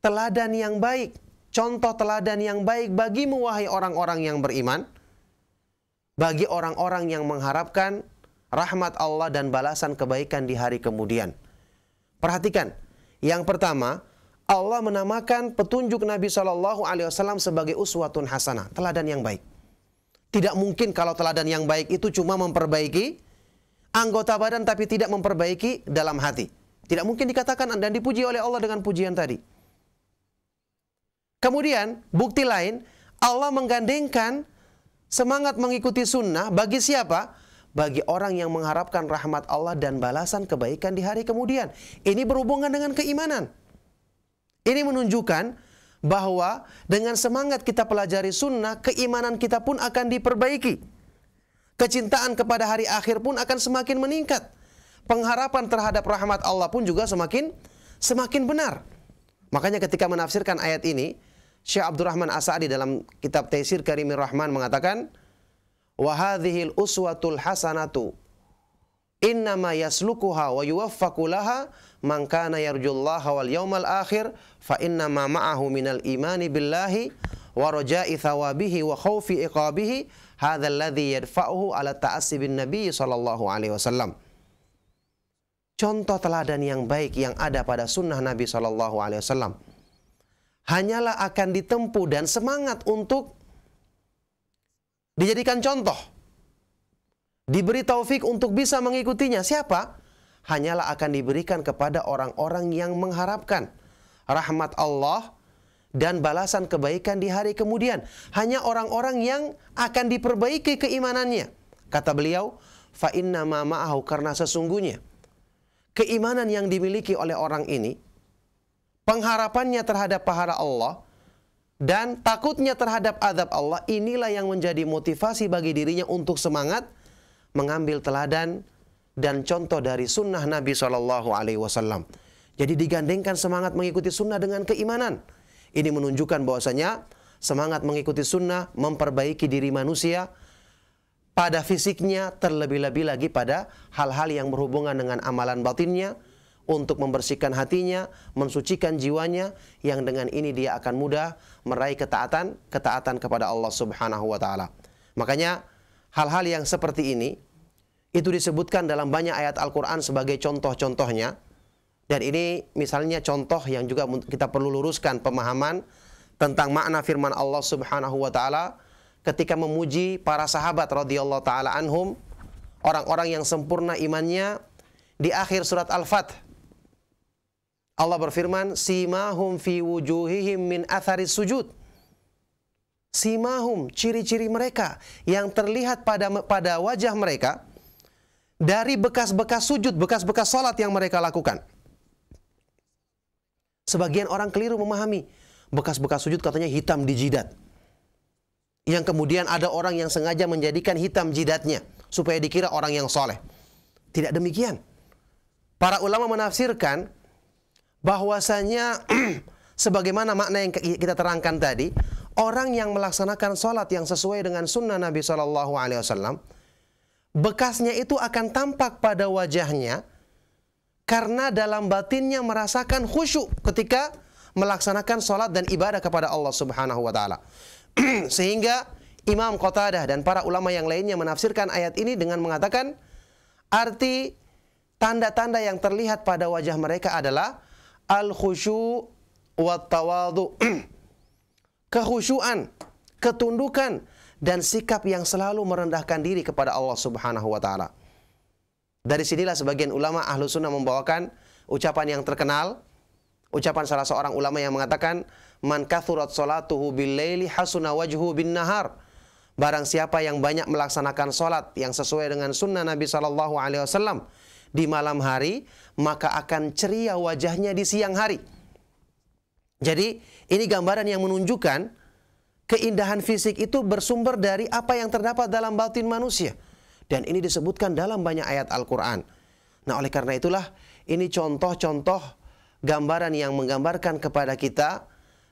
teladan yang baik, contoh teladan yang baik bagimu wahai orang-orang yang beriman, bagi orang-orang yang mengharapkan rahmat Allah dan balasan kebaikan di hari kemudian. Perhatikan, yang pertama, Allah menamakan petunjuk Nabi SAW sebagai uswatun hasanah, teladan yang baik. Tidak mungkin kalau teladan yang baik itu cuma memperbaiki anggota badan tapi tidak memperbaiki dalam hati. Tidak mungkin dikatakan dan dipuji oleh Allah dengan pujian tadi. Kemudian, bukti lain, Allah menggandengkan semangat mengikuti sunnah bagi siapa? Bagi orang yang mengharapkan rahmat Allah dan balasan kebaikan di hari kemudian. Ini berhubungan dengan keimanan. Ini menunjukkan bahwa dengan semangat kita pelajari sunnah, keimanan kita pun akan diperbaiki. Kecintaan kepada hari akhir pun akan semakin meningkat. Pengharapan terhadap rahmat Allah pun juga semakin benar. Makanya ketika menafsirkan ayat ini, Syekh Abdurrahman As-Sa'di dalam kitab Taisir Karimir Rahman mengatakan, wa hadhil uswatul hasanatu innama yaslukuha wa yuwaffaqu laha man kana yarjullaha wal yawmal akhir fa innama ma'ahu minal imani billahi wa raja'i thawabihi wa khawfi iqabihi hadzal ladzi yadfa'uhu ala ta'assi bin nabiy sallallahu alaihi wasallam. Contoh teladan yang baik yang ada pada sunnah Nabi sallallahu alaihi wasallam hanyalah akan ditempuh dan semangat untuk dijadikan contoh, diberi taufik untuk bisa mengikutinya. Siapa? Hanyalah akan diberikan kepada orang-orang yang mengharapkan rahmat Allah dan balasan kebaikan di hari kemudian. Hanya orang-orang yang akan diperbaiki keimanannya. Kata beliau, fa inna ma ma'ahu, karena sesungguhnya keimanan yang dimiliki oleh orang ini, pengharapannya terhadap pahala Allah dan takutnya terhadap azab Allah, inilah yang menjadi motivasi bagi dirinya untuk semangat mengambil teladan dan contoh dari sunnah Nabi SAW. Jadi digandengkan semangat mengikuti sunnah dengan keimanan. Ini menunjukkan bahwasanya semangat mengikuti sunnah memperbaiki diri manusia pada fisiknya, terlebih-lebih lagi pada hal-hal yang berhubungan dengan amalan batinnya, untuk membersihkan hatinya, mensucikan jiwanya, yang dengan ini dia akan mudah meraih ketaatan kepada Allah Subhanahu wa taala. Makanya hal-hal yang seperti ini itu disebutkan dalam banyak ayat Al-Qur'an sebagai contoh-contohnya. Dan ini misalnya contoh yang juga kita perlu luruskan pemahaman tentang makna firman Allah Subhanahu wa taala ketika memuji para sahabat radhiyallahu taala anhum, orang-orang yang sempurna imannya, di akhir surat Al-Fath. Allah berfirman, simahum fi wujuhihim min atharis sujud. Simahum, ciri-ciri mereka yang terlihat pada wajah mereka dari bekas-bekas sujud, bekas-bekas salat yang mereka lakukan. Sebagian orang keliru memahami bekas-bekas sujud katanya hitam di jidat. Yang kemudian ada orang yang sengaja menjadikan hitam jidatnya supaya dikira orang yang soleh. Tidak demikian. Para ulama menafsirkan bahwasanya sebagaimana makna yang kita terangkan tadi, orang yang melaksanakan sholat yang sesuai dengan sunnah Nabi SAW, bekasnya itu akan tampak pada wajahnya karena dalam batinnya merasakan khusyuk ketika melaksanakan sholat dan ibadah kepada Allah Subhanahu wa taala. Sehingga Imam Qatadah dan para ulama yang lainnya menafsirkan ayat ini dengan mengatakan arti tanda-tanda yang terlihat pada wajah mereka adalah al-khusyu' wa tawadu', kekhusyuan, ketundukan, dan sikap yang selalu merendahkan diri kepada Allah Subhanahu wa taala. Dari sinilah sebagian ulama ahlu sunnah membawakan ucapan yang terkenal, ucapan salah seorang ulama yang mengatakan, man kathurat sholatuhu bil-laili hasuna wajhu bin nahar. Barang siapa yang banyak melaksanakan sholat yang sesuai dengan sunnah Nabi SAW di malam hari, maka akan ceria wajahnya di siang hari. Jadi ini gambaran yang menunjukkan keindahan fisik itu bersumber dari apa yang terdapat dalam batin manusia. Dan ini disebutkan dalam banyak ayat Al-Quran. Nah, oleh karena itulah ini contoh-contoh gambaran yang menggambarkan kepada kita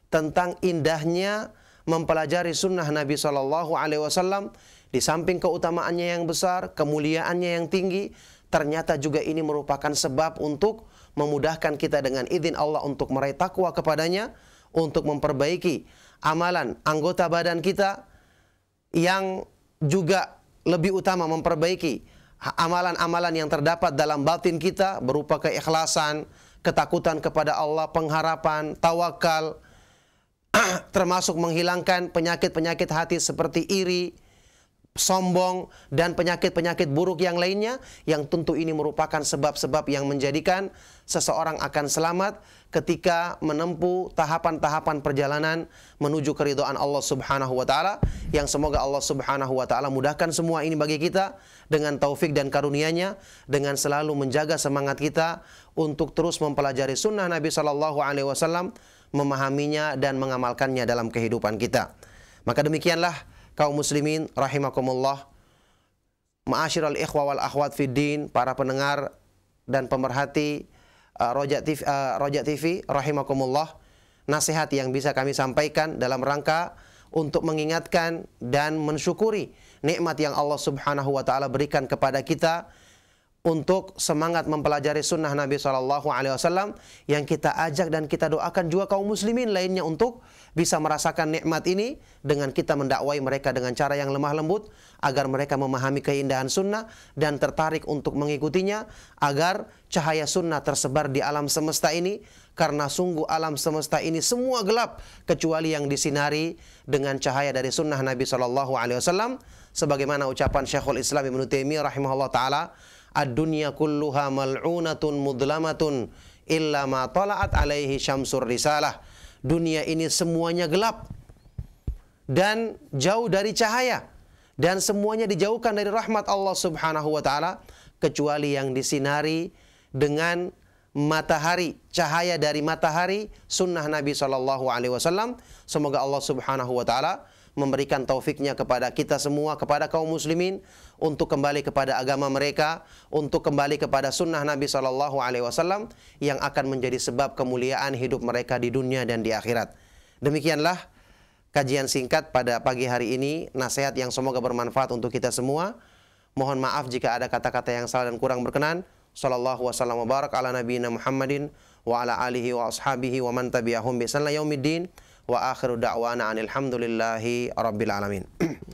tentang indahnya mempelajari sunnah Nabi SAW. Di samping keutamaannya yang besar, kemuliaannya yang tinggi, ternyata juga ini merupakan sebab untuk memudahkan kita dengan izin Allah untuk meraih takwa kepadanya, untuk memperbaiki amalan anggota badan kita, yang juga lebih utama memperbaiki amalan-amalan yang terdapat dalam batin kita berupa keikhlasan, ketakutan kepada Allah, pengharapan, tawakal, termasuk menghilangkan penyakit-penyakit hati seperti iri, sombong, dan penyakit-penyakit buruk yang lainnya, yang tentu ini merupakan sebab-sebab yang menjadikan seseorang akan selamat ketika menempuh tahapan-tahapan perjalanan menuju keridhaan Allah Subhanahu wa taala, yang semoga Allah Subhanahu wa taala mudahkan semua ini bagi kita dengan taufik dan karunia-Nya, dengan selalu menjaga semangat kita untuk terus mempelajari sunnah Nabi SAW, memahaminya dan mengamalkannya dalam kehidupan kita. Maka demikianlah kaum muslimin rahimakumullah, ma'asyiral ikhwa wal akhwat fid din, para pendengar dan pemerhati Roja TV rahimakumullah, nasihat yang bisa kami sampaikan dalam rangka untuk mengingatkan dan mensyukuri nikmat yang Allah Subhanahu wa taala berikan kepada kita untuk semangat mempelajari sunnah Nabi SAW, yang kita ajak dan kita doakan juga kaum muslimin lainnya untuk bisa merasakan nikmat ini dengan kita mendakwai mereka dengan cara yang lemah lembut, agar mereka memahami keindahan sunnah dan tertarik untuk mengikutinya, agar cahaya sunnah tersebar di alam semesta ini, karena sungguh alam semesta ini semua gelap kecuali yang disinari dengan cahaya dari sunnah Nabi SAW. Sebagaimana ucapan Syekhul Islam Ibnu Taimiyah rahimahullah ta'ala, ad-dunya kulluha mal'unatun mudlamatun illa ma tala'at alaihi syamsur risalah. Dunia ini semuanya gelap dan jauh dari cahaya, dan semuanya dijauhkan dari rahmat Allah Subhanahu wa taala kecuali yang disinari dengan matahari, cahaya dari matahari, sunnah Nabi Shallallahu Alaihi Wasallam. Semoga Allah Subhanahu Wa Taala memberikan taufiknya kepada kita semua, kepada kaum muslimin, untuk kembali kepada agama mereka, untuk kembali kepada sunnah Nabi Shallallahu Alaihi Wasallam yang akan menjadi sebab kemuliaan hidup mereka di dunia dan di akhirat. Demikianlah kajian singkat pada pagi hari ini, nasihat yang semoga bermanfaat untuk kita semua. Mohon maaf jika ada kata-kata yang salah dan kurang berkenan. Sallallahu wasallam wa barak ala nabiyina Muhammadin wa ala alihi wa ashabihi wa man tabi'ahum bi ihsan ila yaumiddin wa akhiru da'wana anil hamdulillahi rabbil alamin.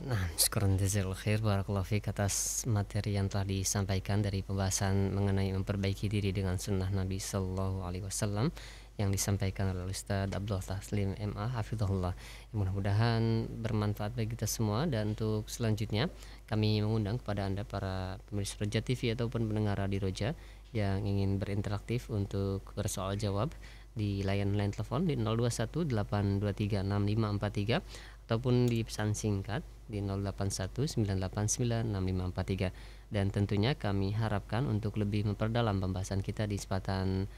Nah, syukran jazakallahu khair, barakallahu fiik atas materi yang telah disampaikan dari pembahasan mengenai memperbaiki diri dengan sunnah Nabi sallallahu alaihi wasallam yang disampaikan oleh Ustaz Abdul Taslim MA hafizahullah. Mudah-mudahan bermanfaat bagi kita semua, dan untuk selanjutnya kami mengundang kepada Anda para pemirsa Roja TV ataupun pendengar Radio Roja yang ingin berinteraktif untuk bersoal jawab di layanan line telepon di 0218236543 ataupun di pesan singkat di 0819896543. Dan tentunya kami harapkan untuk lebih memperdalam pembahasan kita di kesempatan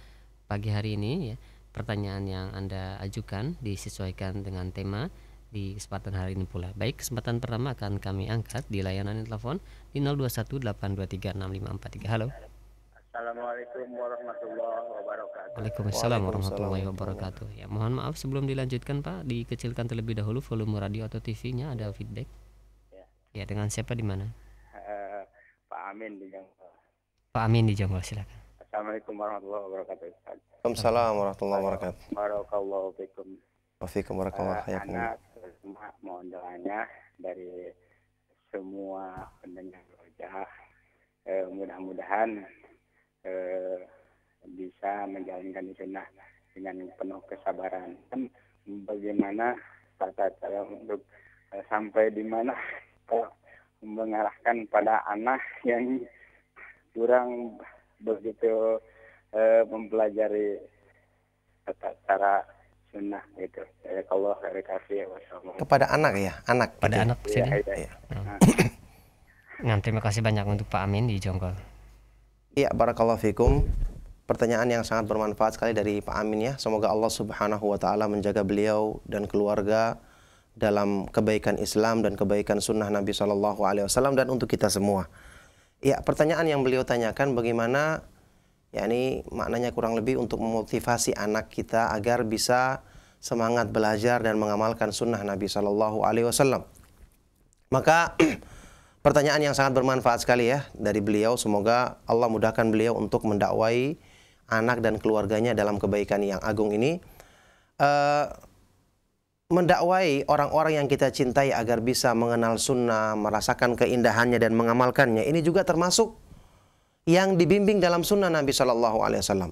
pagi hari ini ya, pertanyaan yang Anda ajukan disesuaikan dengan tema di kesempatan hari ini pula. Baik, kesempatan pertama akan kami angkat di layanan telepon di 0218236543. Halo. Assalamualaikum warahmatullahi wabarakatuh. Waalaikumsalam warahmatullahi wabarakatuh. Ya, mohon maaf sebelum dilanjutkan Pak, dikecilkan terlebih dahulu volume radio atau TV-nya, ada feedback. Ya, dengan siapa di mana? Pak Amin di Jonggol. Pak Amin di Jonggol, silakan. Assalamualaikum warahmatullahi wabarakatuh. Waalaikumsalam warahmatullahi wabarakatuh. Barakallahu fikum. Wafikum barakallahu hayakum. Anak semua mohon doanya dari semua pendengar Roja. Mudah-mudahan bisa menjalankan sunnah dengan penuh kesabaran. Dan bagaimana tata cara untuk sampai di mana mengarahkan pada anak yang kurang begitu mempelajari tata cara sunnah gitu. Allah kasih Kepada anak ya, anak. Pada gitu. anak sini. Ya. Nah, terima kasih banyak untuk Pak Amin di Jonggol. Iya, barakallahu fikum. Pertanyaan yang sangat bermanfaat sekali dari Pak Amin ya. Semoga Allah Subhanahu wa taala menjaga beliau dan keluarga dalam kebaikan Islam dan kebaikan sunnah Nabi Shallallahu alaihi wasallam, dan untuk kita semua. Ya, pertanyaan yang beliau tanyakan bagaimana, yakni maknanya kurang lebih untuk memotivasi anak kita agar bisa semangat belajar dan mengamalkan sunnah Nabi Shallallahu alaihi wasallam. Maka pertanyaan yang sangat bermanfaat sekali ya dari beliau. Semoga Allah mudahkan beliau untuk mendakwai anak dan keluarganya dalam kebaikan yang agung ini. Mendakwai orang-orang yang kita cintai agar bisa mengenal sunnah, merasakan keindahannya dan mengamalkannya, ini juga termasuk yang dibimbing dalam sunnah Nabi Shallallahu Alaihi Wasallam.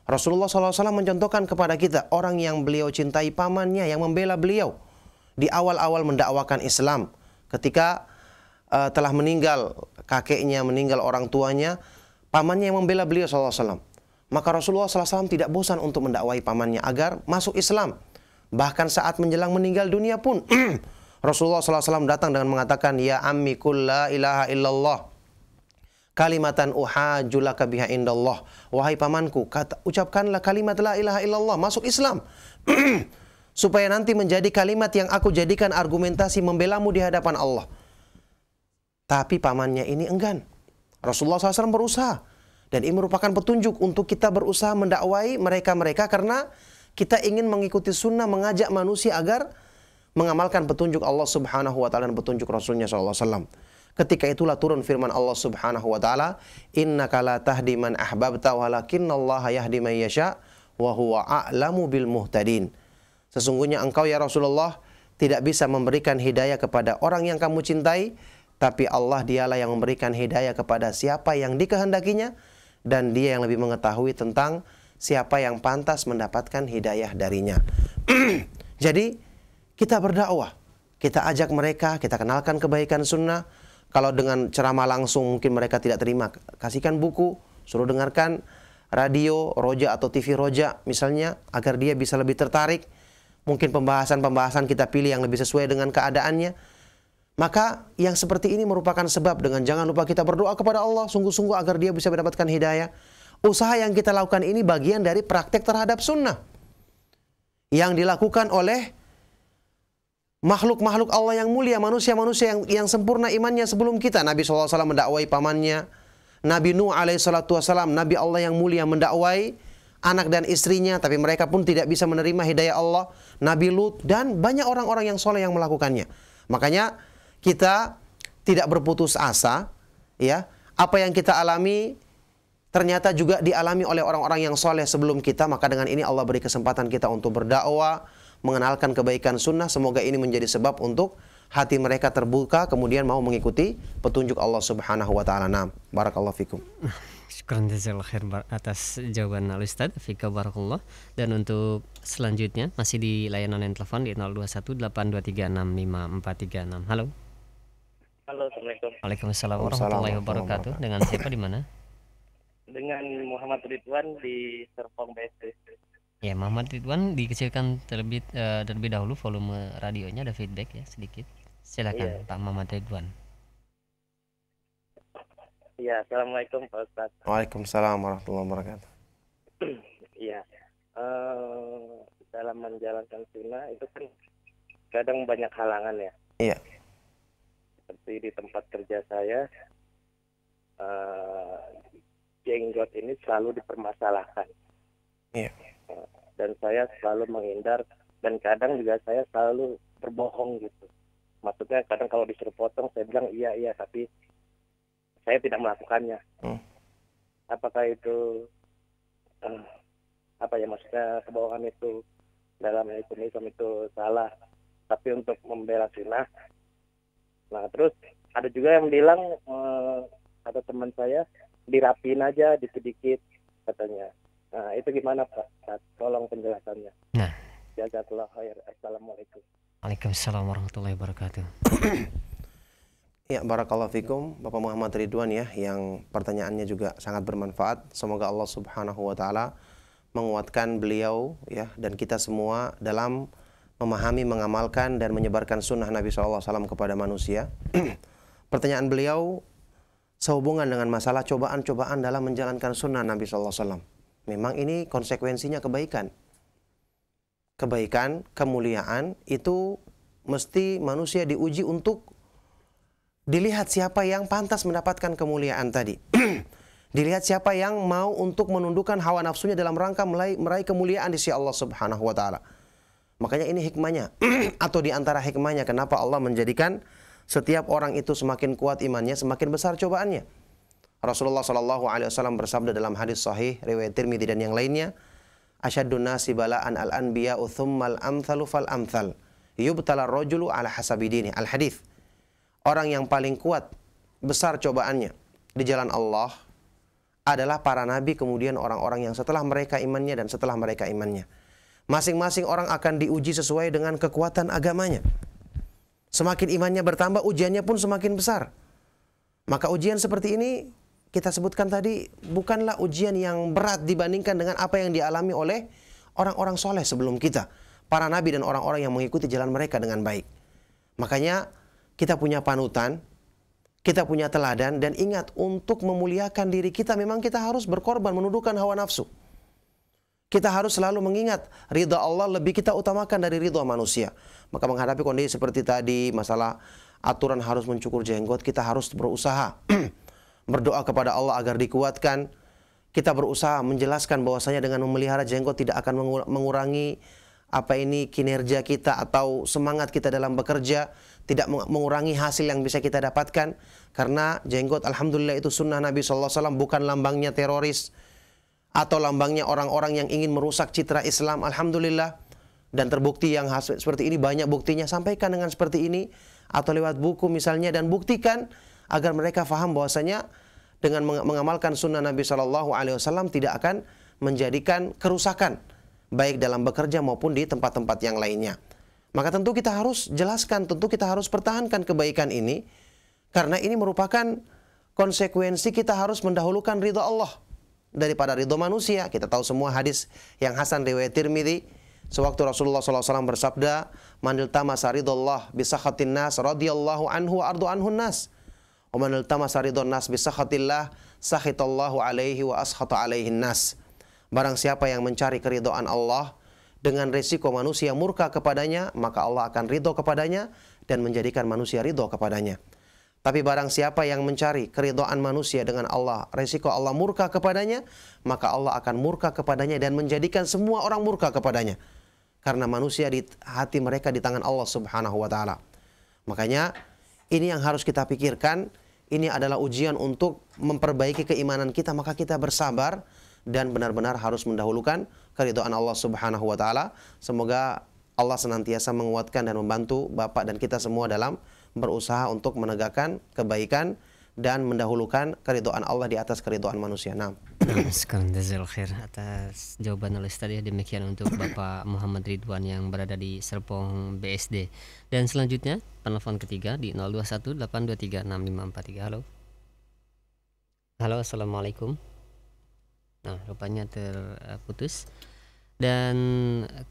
Rasulullah SAW mencontohkan kepada kita orang yang beliau cintai, pamannya yang membela beliau di awal-awal mendakwakan Islam. Ketika telah meninggal kakeknya, meninggal orang tuanya, pamannya yang membela beliau SAW. Maka Rasulullah SAW tidak bosan untuk mendakwai pamannya agar masuk Islam. Bahkan saat menjelang meninggal dunia pun Rasulullah SAW datang dengan mengatakan, ya ammi qul la ilaha illallah kalimatan uhajulaka biha indallah. Wahai pamanku, ucapkanlah kalimat la ilaha illallah, masuk Islam. Supaya nanti menjadi kalimat yang aku jadikan argumentasi membelamu di hadapan Allah. Tapi pamannya ini enggan. Rasulullah SAW berusaha. Dan ini merupakan petunjuk untuk kita berusaha mendakwai mereka-mereka, karena kita ingin mengikuti sunnah, mengajak manusia agar mengamalkan petunjuk Allah Subhanahu wa taala dan petunjuk Rasulnya sallallahu alaihi wasallam. Ketika itulah turun firman Allah Subhanahu wa taala, innaka la tahdi man ahbabta walakinallaha yahdi man yasha wa huwa a'lamu bil muhtadin. Sesungguhnya engkau ya Rasulullah tidak bisa memberikan hidayah kepada orang yang kamu cintai, tapi Allah dialah yang memberikan hidayah kepada siapa yang dikehendakinya, dan dia yang lebih mengetahui tentang siapa yang pantas mendapatkan hidayah darinya. Jadi kita berdakwah, kita ajak mereka, kita kenalkan kebaikan sunnah. Kalau dengan ceramah langsung mungkin mereka tidak terima, kasihkan buku, suruh dengarkan radio Roja atau TV Roja misalnya, agar dia bisa lebih tertarik. Mungkin pembahasan-pembahasan kita pilih yang lebih sesuai dengan keadaannya. Maka yang seperti ini merupakan sebab dengan jangan lupa kita berdoa kepada Allah sungguh-sungguh agar dia bisa mendapatkan hidayah. Usaha yang kita lakukan ini bagian dari praktek terhadap sunnah yang dilakukan oleh makhluk-makhluk Allah yang mulia, manusia-manusia yang sempurna imannya sebelum kita. Nabi SAW mendakwai pamannya, Nabi Nuh alaihissalam, Nabi Allah yang mulia mendakwai anak dan istrinya, tapi mereka pun tidak bisa menerima hidayah Allah. Nabi Lut dan banyak orang-orang yang soleh yang melakukannya. Makanya kita tidak berputus asa, ya. Apa yang kita alami ternyata juga dialami oleh orang-orang yang soleh sebelum kita. Maka dengan ini Allah beri kesempatan kita untuk berdakwah, mengenalkan kebaikan sunnah. Semoga ini menjadi sebab untuk hati mereka terbuka, kemudian mau mengikuti petunjuk Allah Subhanahu wa taala. Naam, barakallahu fikum. Syukran jazakallahu khair atas jawaban Al-Ustaz Fika barakallah. Dan untuk selanjutnya masih di layanan yang telepon di 0218236543. Halo. Halo, Assalamualaikum. Waalaikumsalam warahmatullahi wabarakatuh. Dengan siapa di mana? Dengan Muhammad Ridwan di Serpong BSD. Ya, Muhammad Ridwan, dikecilkan terlebih dahulu volume radionya, ada feedback ya sedikit. Silakan Pak Muhammad Ridwan. Iya, Assalamualaikum Pak Ustaz. Waalaikumsalam warahmatullahi wabarakatuh. Iya, dalam menjalankan sunnah itu kan kadang banyak halangan ya. Iya. Seperti di tempat kerja saya, jenggot ini selalu dipermasalahkan. Iya. Dan saya selalu menghindar, dan kadang juga saya selalu berbohong gitu. Maksudnya kadang kalau disuruh potong saya bilang iya, tapi saya tidak melakukannya. Apakah itu maksudnya kebohongan itu dalam hukum Islam itu salah, tapi untuk membela sunnah. Nah, terus ada juga yang bilang kata teman saya dirapin aja dikit-dikit katanya. Nah, itu gimana Pak? Tolong penjelasannya. Nah, jazakallahu khair. Assalamualaikum. Waalaikumsalam warahmatullahi wabarakatuh. Ya, barakallahu fikum Bapak Muhammad Ridwan ya, yang pertanyaannya juga sangat bermanfaat. Semoga Allah Subhanahu wa taala menguatkan beliau ya dan kita semua dalam memahami, mengamalkan dan menyebarkan sunnah Nabi SAW kepada manusia. Pertanyaan beliau sehubungan dengan masalah cobaan-cobaan dalam menjalankan sunnah Nabi SAW. Memang ini konsekuensinya kebaikan. Kebaikan, kemuliaan itu mesti manusia diuji untuk dilihat siapa yang pantas mendapatkan kemuliaan tadi. Dilihat siapa yang mau untuk menundukkan hawa nafsunya dalam rangka meraih kemuliaan di sisi Allah Subhanahu wa taala. Makanya ini hikmahnya atau diantara hikmahnya kenapa Allah menjadikan setiap orang itu semakin kuat imannya, semakin besar cobaannya. Rasulullah SAW bersabda dalam hadis sahih riwayat Tirmidzi dan yang lainnya, "Asyaddun nasi bala'an al-anbiya'u tsummal amthalu fal amthal. Yubtala ar-rajulu ala hasabi dini." Al-hadis. Orang yang paling kuat besar cobaannya di jalan Allah adalah para nabi, kemudian orang-orang yang setelah mereka imannya dan setelah mereka imannya. Masing-masing orang akan diuji sesuai dengan kekuatan agamanya. Semakin imannya bertambah, ujiannya pun semakin besar. Maka ujian seperti ini, kita sebutkan tadi, bukanlah ujian yang berat dibandingkan dengan apa yang dialami oleh orang-orang soleh sebelum kita. Para nabi dan orang-orang yang mengikuti jalan mereka dengan baik. Makanya, kita punya panutan, kita punya teladan, dan ingat, untuk memuliakan diri kita, memang kita harus berkorban, menundukkan hawa nafsu. Kita harus selalu mengingat ridha Allah lebih kita utamakan dari ridha manusia. Maka menghadapi kondisi seperti tadi, masalah aturan harus mencukur jenggot, kita harus berusaha berdoa kepada Allah agar dikuatkan. Kita berusaha menjelaskan bahwasanya dengan memelihara jenggot tidak akan mengurangi kinerja kita atau semangat kita dalam bekerja, tidak mengurangi hasil yang bisa kita dapatkan. Karena jenggot alhamdulillah itu sunnah Nabi SAW, bukan lambangnya teroris atau lambangnya orang-orang yang ingin merusak citra Islam. Alhamdulillah. Dan terbukti yang seperti ini banyak buktinya. Sampaikan dengan seperti ini atau lewat buku misalnya, dan buktikan agar mereka faham bahwasanya dengan mengamalkan sunnah Nabi SAW tidak akan menjadikan kerusakan baik dalam bekerja maupun di tempat-tempat yang lainnya. Maka tentu kita harus jelaskan, tentu kita harus pertahankan kebaikan ini, karena ini merupakan konsekuensi kita harus mendahulukan ridha Allah daripada ridha manusia. Kita tahu semua hadis yang hasan riwayat Tirmidzi, Sewaktu Rasulullah SAW bersabda, "Man iltamasa ridallah bisakhatin nas radhiyallahu anhu wa ardu anhun nas. Wa man iltamasa ridon nas bisakhatillah sakhitallahu alaihi wa askhata alaihin nas." Barang siapa yang mencari keridhaan Allah dengan resiko manusia murka kepadanya, maka Allah akan ridho kepadanya dan menjadikan manusia ridho kepadanya. Tapi barang siapa yang mencari keridhaan manusia dengan Allah, resiko Allah murka kepadanya, maka Allah akan murka kepadanya dan menjadikan semua orang murka kepadanya. Karena manusia di hati mereka di tangan Allah Subhanahu wa taala. Makanya ini yang harus kita pikirkan, ini adalah ujian untuk memperbaiki keimanan kita, maka kita bersabar dan benar-benar harus mendahulukan keridhaan Allah Subhanahu wa taala. Semoga Allah senantiasa menguatkan dan membantu Bapak dan kita semua dalam berusaha untuk menegakkan kebaikan dan mendahulukan keridhaan Allah di atas keridhaan manusia. Nah, sekarang jazakallahu khair atas jawaban oleh Ustaz ya. Demikian untuk Bapak Muhammad Ridwan yang berada di Serpong BSD. Dan selanjutnya penelpon ketiga di 0218236543. Halo. Halo, assalamualaikum. Nah, rupanya terputus. Dan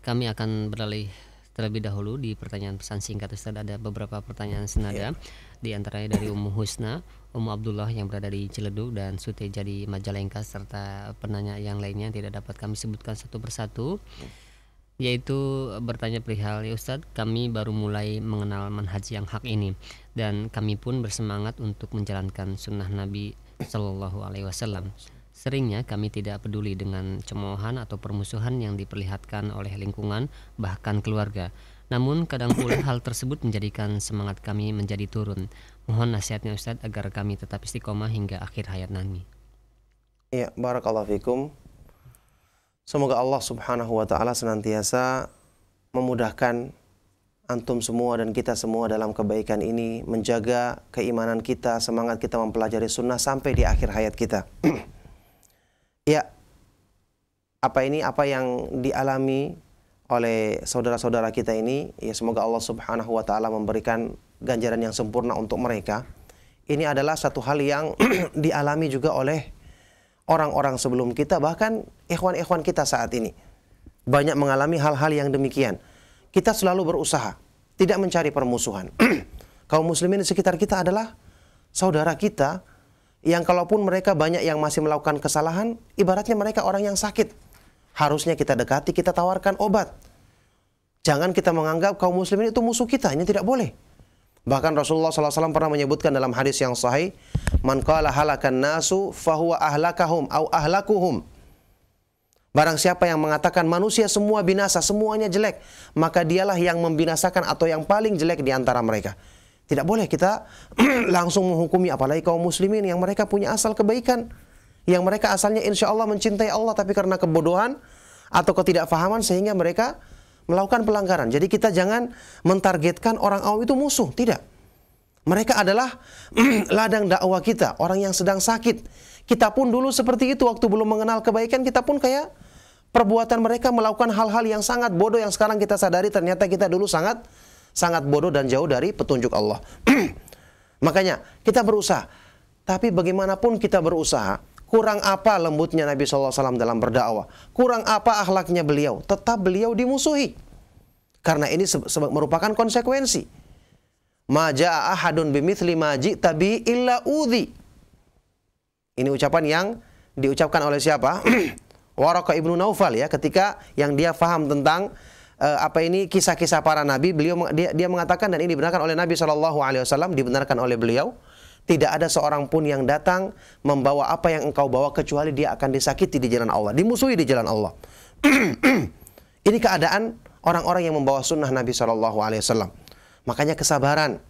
kami akan beralih terlebih dahulu di pertanyaan pesan singkat Ustaz. Ada beberapa pertanyaan senada, di antaranya dari Ummu Husna, Ummu Abdullah yang berada di Ciledug, dan Suteja di Majalengka, serta penanya yang lainnya yang tidak dapat kami sebutkan satu persatu, yaitu bertanya perihal, ya Ustaz, kami baru mulai mengenal manhaj yang hak ini dan kami pun bersemangat untuk menjalankan sunnah Nabi Sallallahu Alaihi Wasallam. Seringnya kami tidak peduli dengan cemoohan atau permusuhan yang diperlihatkan oleh lingkungan, bahkan keluarga. Namun kadang pula hal tersebut menjadikan semangat kami menjadi turun. Mohon nasihatnya Ustadz agar kami tetap istiqomah hingga akhir hayat nanti. Ya, barakallahu fikum. Semoga Allah Subhanahu wa taala senantiasa memudahkan antum semua dan kita semua dalam kebaikan ini, menjaga keimanan kita, semangat kita mempelajari sunnah sampai di akhir hayat kita. Ya, apa yang dialami oleh saudara-saudara kita ini, ya semoga Allah Subhanahu wa taala memberikan ganjaran yang sempurna untuk mereka. Ini adalah satu hal yang dialami juga oleh orang-orang sebelum kita, bahkan ikhwan-ikhwan kita saat ini. Banyak mengalami hal-hal yang demikian. Kita selalu berusaha tidak mencari permusuhan. Kaum muslimin di sekitar kita adalah saudara kita, yang kalaupun mereka banyak yang masih melakukan kesalahan, ibaratnya mereka orang yang sakit. Harusnya kita dekati, kita tawarkan obat. Jangan kita menganggap kaum muslimin itu musuh kita, ini tidak boleh. Bahkan Rasulullah SAW pernah menyebutkan dalam hadis yang sahih, "Man qala halakan nasu fahuwa ahlakahum au ahlakuhum." Barang siapa yang mengatakan manusia semua binasa, semuanya jelek, maka dialah yang membinasakan atau yang paling jelek di antara mereka. Tidak boleh kita langsung menghukumi, apalagi kaum muslimin yang mereka punya asal kebaikan, yang mereka asalnya insya Allah mencintai Allah, tapi karena kebodohan atau ketidakfahaman sehingga mereka melakukan pelanggaran. Jadi kita jangan mentargetkan orang awam itu musuh, tidak. Mereka adalah ladang dakwah kita, orang yang sedang sakit. Kita pun dulu seperti itu, waktu belum mengenal kebaikan, kita pun kayak perbuatan mereka melakukan hal-hal yang sangat bodoh, yang sekarang kita sadari ternyata kita dulu sangat bodoh dan jauh dari petunjuk Allah. Makanya kita berusaha. Tapi bagaimanapun kita berusaha, kurang apa lembutnya Nabi SAW dalam berdakwah, kurang apa akhlaknya beliau, tetap beliau dimusuhi. Karena ini merupakan konsekuensi. Ma ja'a ahadun bimithli ma ji'ta bi illa udhi. Ini ucapan yang diucapkan oleh siapa? Waraqah ibnu Naufal, ya, ketika yang dia faham tentang kisah-kisah para nabi, dia mengatakan, dan ini dibenarkan oleh Nabi SAW, dibenarkan oleh beliau, tidak ada seorang pun yang datang membawa apa yang engkau bawa kecuali dia akan disakiti di jalan Allah, dimusuhi di jalan Allah. Ini keadaan orang-orang yang membawa sunnah Nabi SAW. Makanya kesabaran,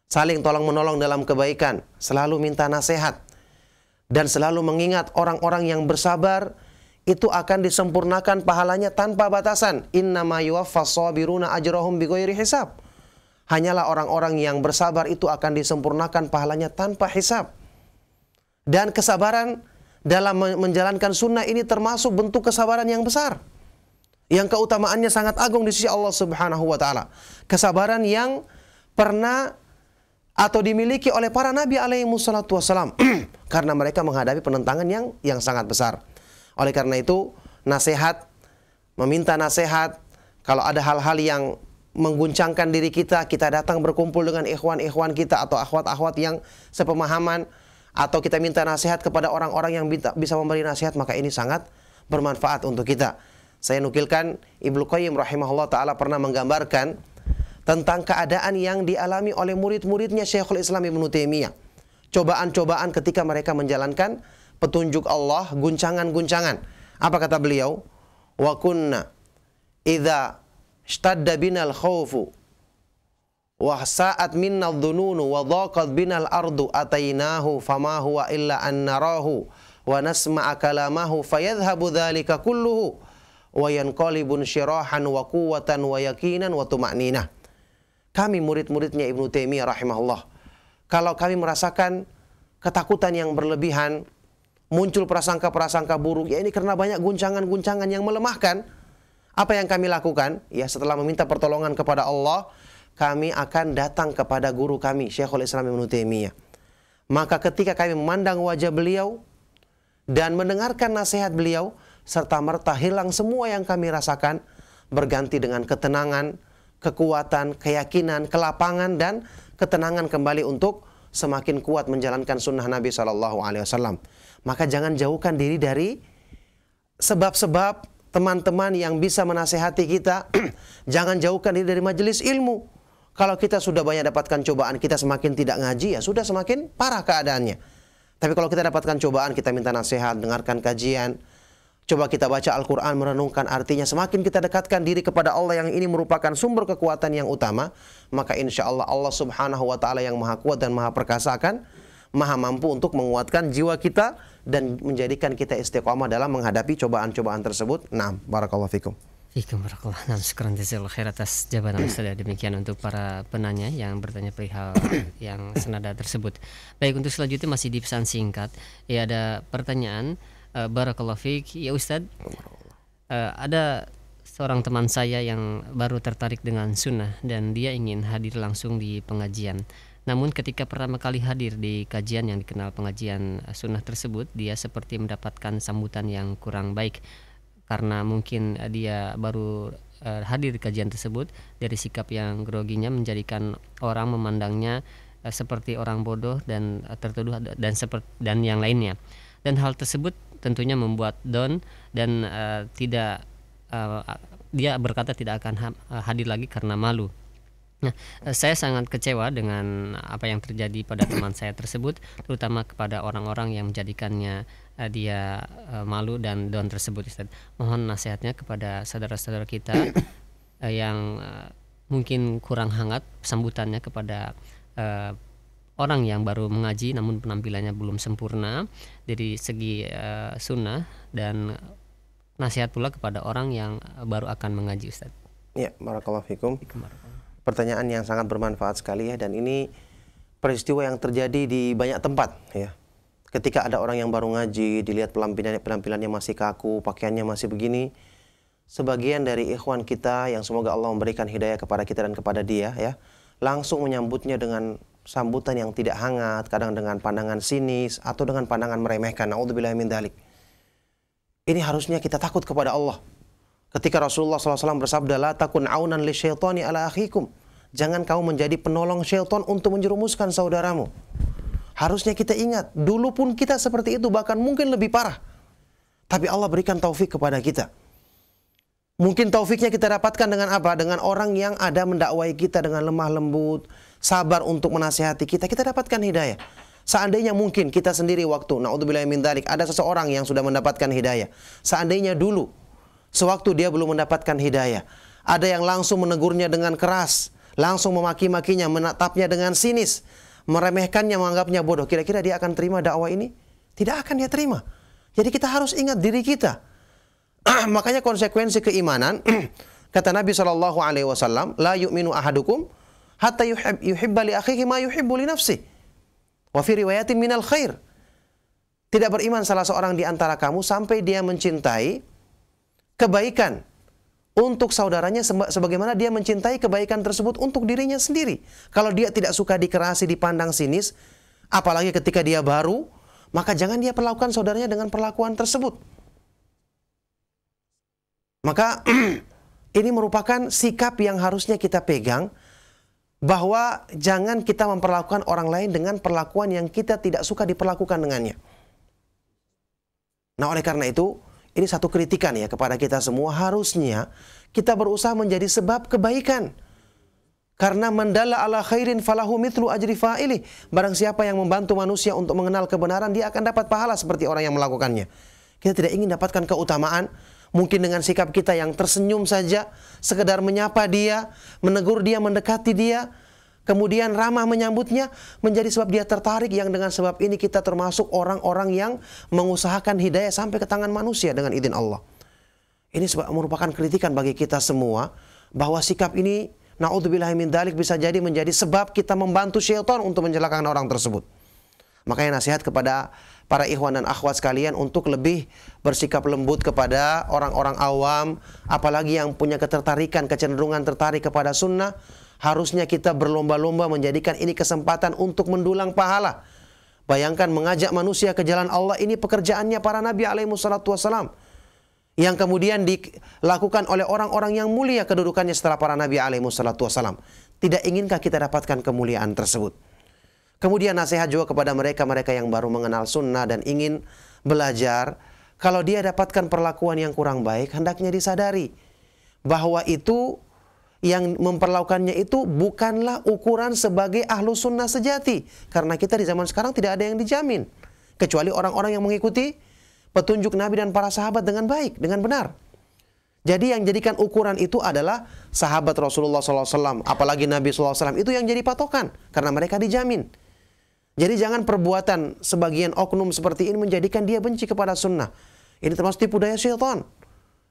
saling tolong menolong dalam kebaikan, selalu minta nasihat, dan selalu mengingat orang-orang yang bersabar itu akan disempurnakan pahalanya tanpa batasan. Innama yuwaffas sabiruna ajrahum bighairi hisab. Hanyalah orang-orang yang bersabar itu akan disempurnakan pahalanya tanpa hisab. Dan kesabaran dalam menjalankan sunnah ini termasuk bentuk kesabaran yang besar, yang keutamaannya sangat agung di sisi Allah Subhanahu wa taala. Kesabaran yang pernah atau dimiliki oleh para nabi alaihi wassalatu wassalam karena mereka menghadapi penentangan yang sangat besar. Oleh karena itu, nasihat meminta nasihat. Kalau ada hal-hal yang mengguncangkan diri kita, kita datang berkumpul dengan ikhwan-ikhwan kita atau akhwat-akhwat yang sepemahaman, atau kita minta nasihat kepada orang-orang yang bisa memberi nasihat, maka ini sangat bermanfaat untuk kita. Saya nukilkan Ibnu Qayyim rahimahullah ta'ala pernah menggambarkan tentang keadaan yang dialami oleh murid-muridnya Syekhul Islam Ibnu Taimiyah. Cobaan-cobaan ketika mereka menjalankan petunjuk Allah, guncangan-guncangan. Apa kata beliau? Wa kunna idza ishtadda binal khawfu wa sa'at minna dhununu wa dhaqat binal ardu atainahu fama huwa illa an narahu wa nasma'a kalamahu fayadhhabu dhalika kulluhu wa yanqalibun syirahan wa quwwatan wa yaqinan wa tuma'ninah. Kami murid-muridnya Ibnu Taimiyah rahimahullah, kalau kami merasakan ketakutan yang berlebihan, muncul prasangka-prasangka buruk, ya ini karena banyak guncangan-guncangan yang melemahkan, apa yang kami lakukan? Ya setelah meminta pertolongan kepada Allah, kami akan datang kepada guru kami, Syekhul Islam Ibnu Taimiyah. Maka ketika kami memandang wajah beliau dan mendengarkan nasihat beliau, serta merta hilang semua yang kami rasakan, berganti dengan ketenangan, kekuatan, keyakinan, kelapangan, dan ketenangan kembali untuk semakin kuat menjalankan sunnah Nabi SAW. Maka jangan jauhkan diri dari sebab-sebab teman-teman yang bisa menasehati kita. Jangan jauhkan diri dari majelis ilmu. Kalau kita sudah banyak dapatkan cobaan, kita semakin tidak ngaji, ya sudah semakin parah keadaannya. Tapi kalau kita dapatkan cobaan, kita minta nasihat, dengarkan kajian, coba kita baca Al-Quran, merenungkan artinya, semakin kita dekatkan diri kepada Allah yang ini merupakan sumber kekuatan yang utama, maka insya Allah Allah subhanahu wa ta'ala yang maha kuat dan maha perkasa akan maha mampu untuk menguatkan jiwa kita dan menjadikan kita istiqamah dalam menghadapi cobaan-cobaan tersebut. Nah, barakallahu fikum. Fikum barakallah. Nah, syukran jazakallahu khair atas jawaban Ustaz. Demikian untuk para penanya yang bertanya perihal yang senada tersebut. Baik, untuk selanjutnya masih di pesan singkat. Ya, ada pertanyaan. Barakallahu fiik. Ya Ustaz, ada seorang teman saya yang baru tertarik dengan sunnah dan dia ingin hadir langsung di pengajian. Namun ketika pertama kali hadir di kajian yang dikenal pengajian sunnah tersebut, dia seperti mendapatkan sambutan yang kurang baik. Karena mungkin dia baru hadir di kajian tersebut, dari sikap yang groginya menjadikan orang memandangnya seperti orang bodoh dan tertuduh dan yang lainnya. Dan hal tersebut tentunya membuat down dan dia berkata tidak akan hadir lagi karena malu. Nah, saya sangat kecewa dengan apa yang terjadi pada teman saya tersebut, terutama kepada orang-orang yang menjadikannya dia malu dan down tersebut, Ustaz. Mohon nasihatnya kepada saudara-saudara kita yang mungkin kurang hangat sambutannya kepada orang yang baru mengaji namun penampilannya belum sempurna dari segi sunnah, dan nasihat pula kepada orang yang baru akan mengaji, Ustaz. Ya, barakallahu fikum. Pertanyaan yang sangat bermanfaat sekali ya, dan ini peristiwa yang terjadi di banyak tempat ya. Ketika ada orang yang baru ngaji, dilihat penampilannya masih kaku, pakaiannya masih begini, sebagian dari ikhwan kita yang semoga Allah memberikan hidayah kepada kita dan kepada dia ya, langsung menyambutnya dengan sambutan yang tidak hangat, kadang dengan pandangan sinis atau dengan pandangan meremehkan. Na'udzubillahi min dzalik. Ini harusnya kita takut kepada Allah. Ketika Rasulullah SAW bersabda, la takun aunan li syaitani ala akhikum. Jangan kamu menjadi penolong syaitan untuk menjerumuskan saudaramu. Harusnya kita ingat, dulu pun kita seperti itu, bahkan mungkin lebih parah. Tapi Allah berikan taufik kepada kita. Mungkin taufiknya kita dapatkan dengan apa? Dengan orang yang ada mendakwai kita dengan lemah lembut, sabar untuk menasihati kita, kita dapatkan hidayah. Seandainya mungkin kita sendiri waktu, na'udzubillahi min dzalik, ada seseorang yang sudah mendapatkan hidayah. Seandainya dulu, sewaktu dia belum mendapatkan hidayah, ada yang langsung menegurnya dengan keras, langsung memaki-makinya, menatapnya dengan sinis, meremehkannya, menganggapnya bodoh. Kira-kira dia akan terima dakwah ini? Tidak akan dia terima. Jadi kita harus ingat diri kita. Makanya konsekuensi keimanan, kata Nabi SAW, la yu'minu ahadukum hatta yuhibba li akhihi ma yuhibbu li nafsihi. Wa fi riwayatin minal khair. Tidak beriman salah seorang di antara kamu sampai dia mencintai kebaikan untuk saudaranya sebagaimana dia mencintai kebaikan tersebut untuk dirinya sendiri. Kalau dia tidak suka dikerasi, dipandang sinis, apalagi ketika dia baru, maka jangan dia perlakukan saudaranya dengan perlakuan tersebut. Maka ini merupakan sikap yang harusnya kita pegang, bahwa jangan kita memperlakukan orang lain dengan perlakuan yang kita tidak suka diperlakukan dengannya. Nah, oleh karena itu, ini satu kritikan ya kepada kita semua, harusnya kita berusaha menjadi sebab kebaikan. Karena mandalla ala khairin falahu mithlu ajri fa'ilih. Barang siapa yang membantu manusia untuk mengenal kebenaran, dia akan dapat pahala seperti orang yang melakukannya. Kita tidak ingin dapatkan keutamaan, mungkin dengan sikap kita yang tersenyum saja, sekedar menyapa dia, menegur dia, mendekati dia, kemudian ramah menyambutnya, menjadi sebab dia tertarik, yang dengan sebab ini kita termasuk orang-orang yang mengusahakan hidayah sampai ke tangan manusia dengan izin Allah. Ini merupakan kritikan bagi kita semua, bahwa sikap ini, na'udzubillahi min dzalik, bisa jadi menjadi sebab kita membantu syaitan untuk mencelakakan orang tersebut. Makanya nasihat kepada para ikhwan dan akhwat sekalian untuk lebih bersikap lembut kepada orang-orang awam, apalagi yang punya ketertarikan, kecenderungan tertarik kepada sunnah. Harusnya kita berlomba-lomba menjadikan ini kesempatan untuk mendulang pahala. Bayangkan mengajak manusia ke jalan Allah, ini pekerjaannya para nabi alaihi wassalatu wassalam, yang kemudian dilakukan oleh orang-orang yang mulia kedudukannya setelah para nabi alaihi wassalatu wassalam. Tidak inginkah kita dapatkan kemuliaan tersebut? Kemudian nasihat juga kepada mereka-mereka yang baru mengenal sunnah dan ingin belajar, kalau dia dapatkan perlakuan yang kurang baik, hendaknya disadari bahwa itu, yang memperlakukannya itu bukanlah ukuran sebagai ahlu sunnah sejati. Karena kita di zaman sekarang tidak ada yang dijamin, kecuali orang-orang yang mengikuti petunjuk Nabi dan para sahabat dengan baik, dengan benar. Jadi yang jadikan ukuran itu adalah sahabat Rasulullah SAW, apalagi Nabi SAW, itu yang jadi patokan, karena mereka dijamin. Jadi jangan perbuatan sebagian oknum seperti ini menjadikan dia benci kepada sunnah. Ini termasuk tipu daya syaitan.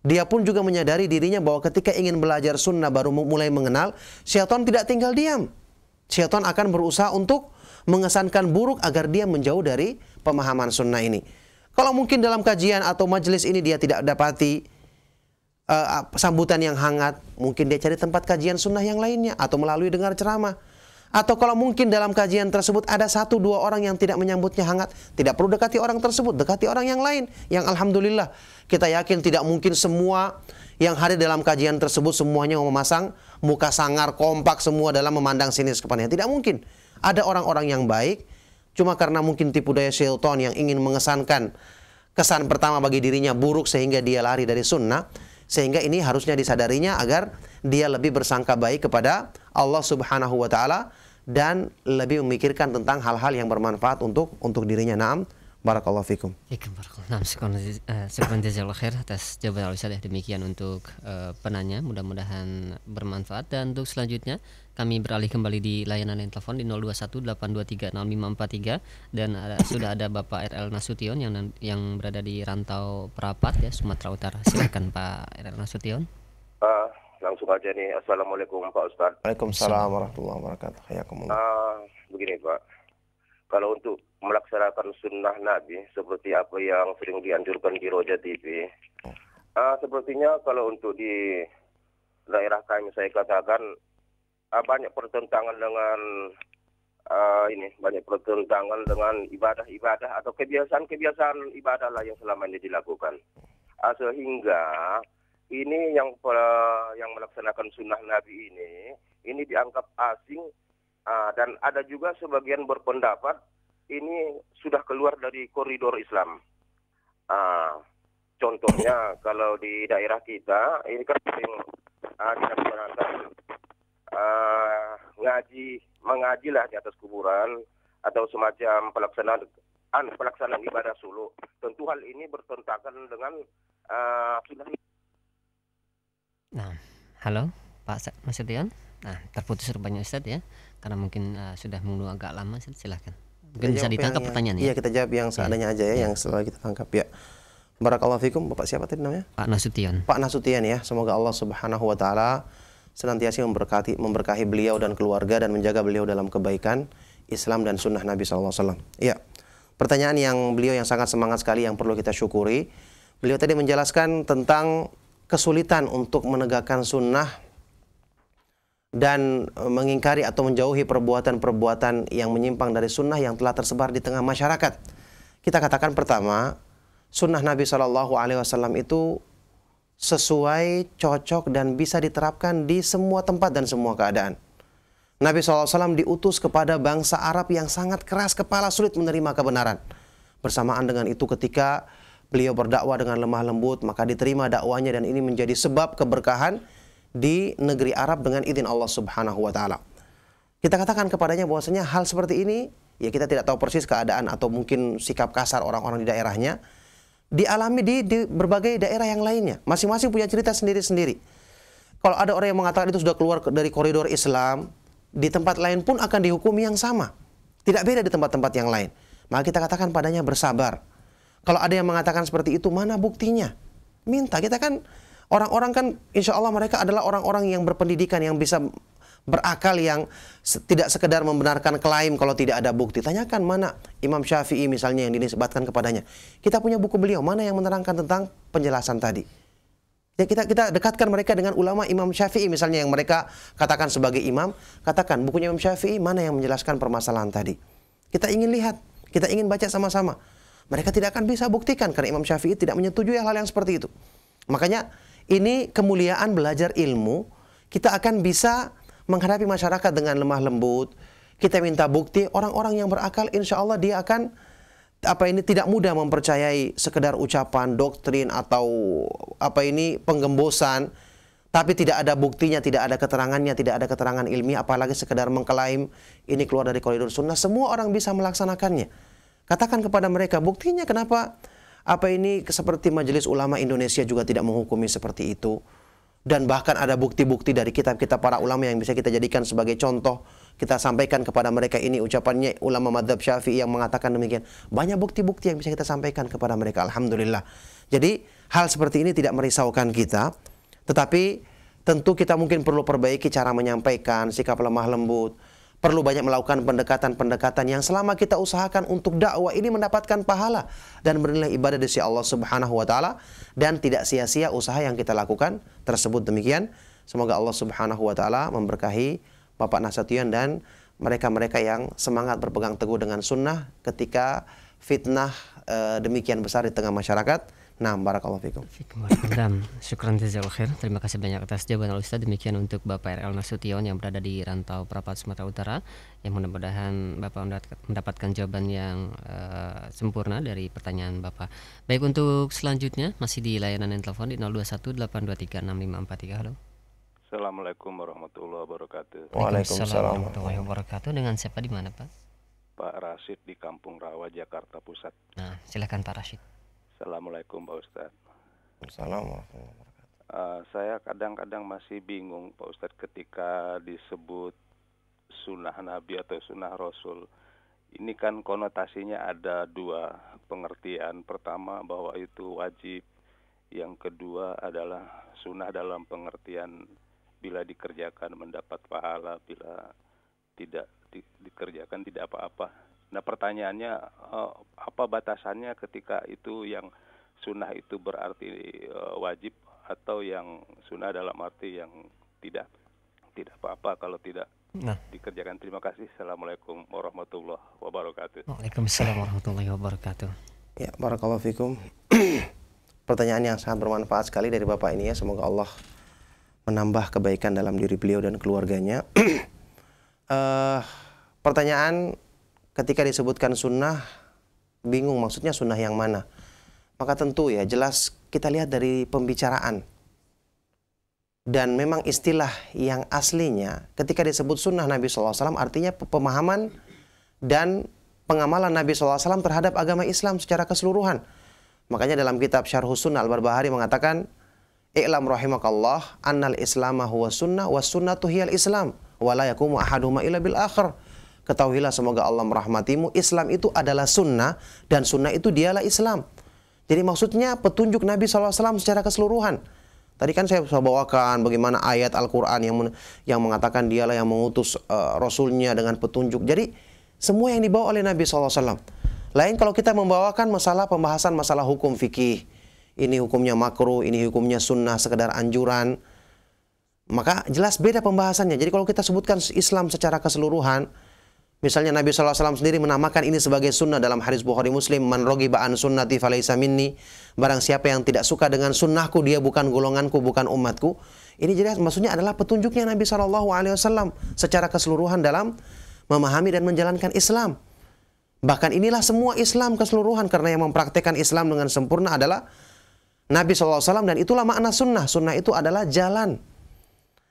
Dia pun juga menyadari dirinya bahwa ketika ingin belajar sunnah, baru mulai mengenal, syaitan tidak tinggal diam. Syaitan akan berusaha untuk mengesankan buruk agar dia menjauh dari pemahaman sunnah ini. Kalau mungkin dalam kajian atau majelis ini dia tidak dapati sambutan yang hangat, mungkin dia cari tempat kajian sunnah yang lainnya, atau melalui dengar ceramah. Atau kalau mungkin dalam kajian tersebut ada 1-2 orang yang tidak menyambutnya hangat, tidak perlu dekati orang tersebut, dekati orang yang lain, yang alhamdulillah kita yakin tidak mungkin semua yang hadir dalam kajian tersebut semuanya memasang muka sangar, kompak semua dalam memandang sinis kepadanya. Tidak mungkin. Ada orang-orang yang baik, cuma karena mungkin tipu daya syaitan yang ingin mengesankan kesan pertama bagi dirinya buruk sehingga dia lari dari sunnah. Sehingga ini harusnya disadarinya agar dia lebih bersangka baik kepada Allah Subhanahu wa taala dan lebih memikirkan tentang hal-hal yang bermanfaat untuk dirinya. Naam, barakallahu fikum. Nah, syukran jazakallahu khair atas jawaban Ustaz. Demikian untuk penanya, mudah-mudahan bermanfaat. Dan untuk selanjutnya kami beralih kembali di layanan telepon di 0218230543 dan sudah ada Bapak RL Nasution yang berada di rantau Perapat ya, Sumatera Utara. Silakan Pak RL Nasution. Langsung aja nih. Assalamualaikum Pak Ustadz. Waalaikumsalam warahmatullahi wabarakatuh. Begini Pak, kalau untuk melaksanakan sunnah Nabi seperti apa yang sering dianjurkan di Roja TV, sepertinya kalau untuk di daerah kami saya katakan banyak pertentangan dengan banyak pertentangan dengan ibadah-ibadah atau kebiasaan ibadah lah yang selama ini dilakukan, sehingga ini yang melaksanakan sunnah Nabi ini dianggap asing, dan ada juga sebagian berpendapat ini sudah keluar dari koridor Islam. Contohnya kalau di daerah kita ini kan sering dilaksanakan mengaji lah di atas kuburan atau semacam pelaksanaan ibadah suluk. Tentu hal ini bertentangan dengan sunnah. Nah, halo Pak Nasution. Nah, terputus rupanya Ustaz ya, karena mungkin sudah menunggu agak lama. Silahkan. Mungkin bisa ditangkap pertanyaannya. Iya, kita jawab yang seadanya aja ya, yang selalu kita tangkap ya. Barakallahu fikum. Bapak siapa tadi namanya? Pak Nasution. Pak Nasution ya. Semoga Allah Subhanahu wa taala senantiasa memberkahi beliau dan keluarga dan menjaga beliau dalam kebaikan Islam dan sunnah Nabi SAW. Iya. Pertanyaan beliau yang sangat semangat sekali yang perlu kita syukuri. Beliau tadi menjelaskan tentang kesulitan untuk menegakkan sunnah dan mengingkari atau menjauhi perbuatan-perbuatan yang menyimpang dari sunnah yang telah tersebar di tengah masyarakat. Kita katakan pertama, sunnah Nabi SAW itu sesuai, cocok, dan bisa diterapkan di semua tempat dan semua keadaan. Nabi SAW diutus kepada bangsa Arab yang sangat keras kepala, sulit menerima kebenaran. Bersamaan dengan itu ketika beliau berdakwah dengan lemah lembut, maka diterima dakwanya dan ini menjadi sebab keberkahan di negeri Arab dengan izin Allah Subhanahu wa taala. Kita katakan kepadanya bahwasanya hal seperti ini, ya kita tidak tahu persis keadaan atau mungkin sikap kasar orang-orang di daerahnya, dialami di berbagai daerah yang lainnya. Masing-masing punya cerita sendiri-sendiri. Kalau ada orang yang mengatakan itu sudah keluar dari koridor Islam, di tempat lain pun akan dihukumi yang sama. Tidak beda di tempat-tempat yang lain. Maka kita katakan padanya bersabar. Kalau ada yang mengatakan seperti itu, mana buktinya? Minta. Kita kan, orang-orang kan insya Allah mereka adalah orang-orang yang berpendidikan, yang bisa berakal, yang tidak sekedar membenarkan klaim kalau tidak ada bukti. Tanyakan mana Imam Syafi'i misalnya yang dinisbatkan kepadanya. Kita punya buku beliau, mana yang menerangkan tentang penjelasan tadi. Ya, kita dekatkan mereka dengan ulama Imam Syafi'i misalnya yang mereka katakan sebagai imam, katakan bukunya Imam Syafi'i mana yang menjelaskan permasalahan tadi. Kita ingin lihat, kita ingin baca sama-sama. Mereka tidak akan bisa buktikan karena Imam Syafi'i tidak menyetujui hal-hal yang seperti itu. Makanya ini kemuliaan belajar ilmu, kita akan bisa menghadapi masyarakat dengan lemah lembut. Kita minta bukti, orang-orang yang berakal insya Allah dia akan tidak mudah mempercayai sekedar ucapan, doktrin atau penggembosan, tapi tidak ada buktinya, tidak ada keterangannya, tidak ada keterangan ilmiah, apalagi sekedar mengklaim ini keluar dari koridor sunnah. Semua orang bisa melaksanakannya. Katakan kepada mereka buktinya, kenapa seperti Majelis Ulama Indonesia juga tidak menghukumi seperti itu. Dan bahkan ada bukti-bukti dari kitab-kitab para ulama yang bisa kita jadikan sebagai contoh. Kita sampaikan kepada mereka ini ucapannya ulama madhab Syafi'i yang mengatakan demikian. Banyak bukti-bukti yang bisa kita sampaikan kepada mereka. Alhamdulillah. Jadi hal seperti ini tidak merisaukan kita. Tetapi tentu kita mungkin perlu perbaiki cara menyampaikan, sikap lemah lembut. Perlu banyak melakukan pendekatan-pendekatan yang selama kita usahakan untuk dakwah ini mendapatkan pahala dan bernilai ibadah di sisi Allah Subhanahu wa taala dan tidak sia-sia usaha yang kita lakukan tersebut. Demikian, semoga Allah Subhanahu wa taala memberkahi Bapak Nasution dan mereka-mereka yang semangat berpegang teguh dengan sunnah ketika fitnah demikian besar di tengah masyarakat. Nah, barakallahu fikum. Syukran jazakallahu khair. Terima kasih banyak atas jawaban Al-Ustaz. Demikian untuk Bapak RL Nasution yang berada di Rantau Prapat, Sumatera Utara, yang mudah-mudahan Bapak mendapatkan jawaban yang sempurna dari pertanyaan Bapak. Baik, untuk selanjutnya masih di layanan telepon di 0218236543. Halo. Assalamualaikum warahmatullahi wabarakatuh. Waalaikumsalam warahmatullahi wabarakatuh. Dengan siapa, di mana, Pak? Pak Rashid di Kampung Rawa, Jakarta Pusat. Nah, silakan Pak Rashid. Assalamualaikum Pak Ustadz. Assalamualaikum. Saya kadang-kadang masih bingung Pak Ustadz ketika disebut sunnah Nabi atau sunnah Rasul. Ini kan konotasinya ada dua pengertian. Pertama bahwa itu wajib. Yang kedua adalah sunnah dalam pengertian bila dikerjakan mendapat pahala, bila tidak dikerjakan tidak apa-apa. Nah, pertanyaannya apa batasannya ketika itu yang sunnah itu berarti wajib atau yang sunnah dalam arti yang tidak apa-apa kalau tidak dikerjakan. Terima kasih. Assalamualaikum warahmatullahi wabarakatuh. Waalaikumsalam warahmatullahi wabarakatuh. Ya, barakallahu fikum. Pertanyaan yang sangat bermanfaat sekali dari Bapak ini ya. Semoga Allah menambah kebaikan dalam diri beliau dan keluarganya. Pertanyaan, ketika disebutkan sunnah, bingung maksudnya sunnah yang mana. Maka tentu ya jelas kita lihat dari pembicaraan. Dan memang istilah yang aslinya ketika disebut sunnah Nabi SAW artinya pemahaman dan pengamalan Nabi SAW terhadap agama Islam secara keseluruhan. Makanya dalam kitab Syarhus Sunnah Al-Barbahari mengatakan, "I'lam rahimakallah annal islama huwa sunnah was sunnatu hiyal islam wa la yakumu ahaduhuma illa bil akhir." Ketahuilah semoga Allah merahmatimu, Islam itu adalah sunnah dan sunnah itu dialah Islam. Jadi maksudnya petunjuk Nabi SAW secara keseluruhan. Tadi kan saya bawakan bagaimana ayat Al-Quran yang mengatakan dialah yang mengutus Rasulnya dengan petunjuk. Jadi semua yang dibawa oleh Nabi SAW. Lain kalau kita membawakan pembahasan masalah hukum fikih. Ini hukumnya makruh, ini hukumnya sunnah, sekedar anjuran. Maka jelas beda pembahasannya. Jadi kalau kita sebutkan Islam secara keseluruhan, Misalnya Nabi SAW sendiri menamakan ini sebagai sunnah dalam hadis Bukhari Muslim, man raghiba an sunnati falaysa minni, barang siapa yang tidak suka dengan sunnahku dia bukan golonganku, bukan umatku. Ini jelas maksudnya adalah petunjuknya Nabi SAW secara keseluruhan dalam memahami dan menjalankan Islam. Bahkan inilah semua Islam keseluruhan, karena yang mempraktekkan Islam dengan sempurna adalah Nabi SAW, dan itulah makna sunnah. Sunnah itu adalah jalan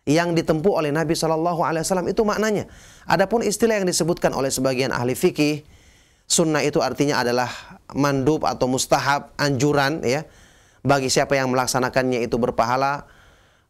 yang ditempuh oleh Nabi SAW, itu maknanya. Adapun istilah yang disebutkan oleh sebagian ahli fikih, sunnah itu artinya adalah mandub atau mustahab, anjuran ya. Bagi siapa yang melaksanakannya itu berpahala,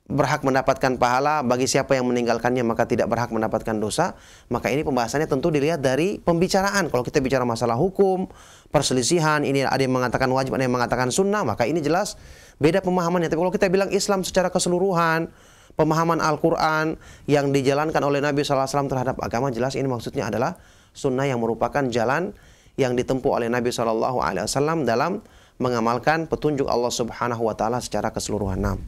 berhak mendapatkan pahala, bagi siapa yang meninggalkannya maka tidak berhak mendapatkan dosa. Maka ini pembahasannya tentu dilihat dari pembicaraan. Kalau kita bicara masalah hukum, perselisihan, ini ada yang mengatakan wajib, ada yang mengatakan sunnah, maka ini jelas beda pemahamannya. Tapi kalau kita bilang Islam secara keseluruhan, pemahaman Al-Quran yang dijalankan oleh Nabi SAW terhadap agama, jelas ini maksudnya adalah sunnah yang merupakan jalan yang ditempuh oleh Nabi SAW dalam mengamalkan petunjuk Allah Subhanahu Wa Taala secara keseluruhan.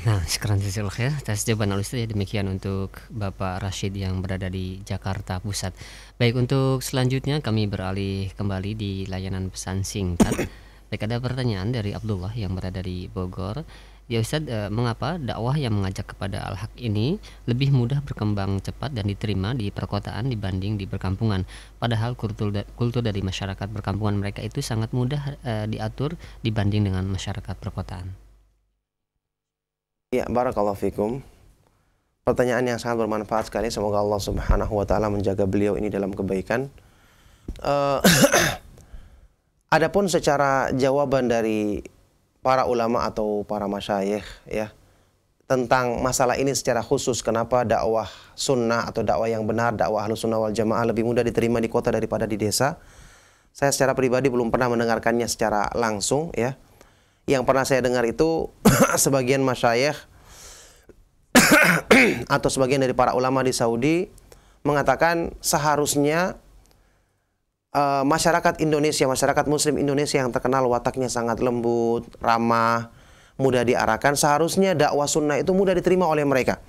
Nah, sekarang ya, atas jawaban Al-Ustaz ya, demikian untuk Bapak Rashid yang berada di Jakarta Pusat. Baik, untuk selanjutnya kami beralih kembali di layanan pesan singkat. Baik, ada pertanyaan dari Abdullah yang berada di Bogor. Ya Ustaz, mengapa dakwah yang mengajak kepada al-haq ini lebih mudah berkembang cepat dan diterima di perkotaan dibanding di perkampungan? Padahal kultur dari masyarakat perkampungan mereka itu sangat mudah diatur dibanding dengan masyarakat perkotaan. Ya, barakallahu fikum. Pertanyaan yang sangat bermanfaat sekali. Semoga Allah Subhanahu Wa Taala menjaga beliau ini dalam kebaikan. Adapun secara jawaban dari para ulama atau para masyayikh ya tentang masalah ini secara khusus, kenapa dakwah sunnah atau dakwah yang benar, dakwah Ahlus Sunnah wal Jamaah lebih mudah diterima di kota daripada di desa, saya secara pribadi belum pernah mendengarkannya secara langsung ya. Yang pernah saya dengar itu sebagian masyayikh atau sebagian dari para ulama di Saudi mengatakan seharusnya masyarakat Indonesia, masyarakat Muslim Indonesia yang terkenal wataknya sangat lembut, ramah, mudah diarahkan, seharusnya dakwah sunnah itu mudah diterima oleh mereka.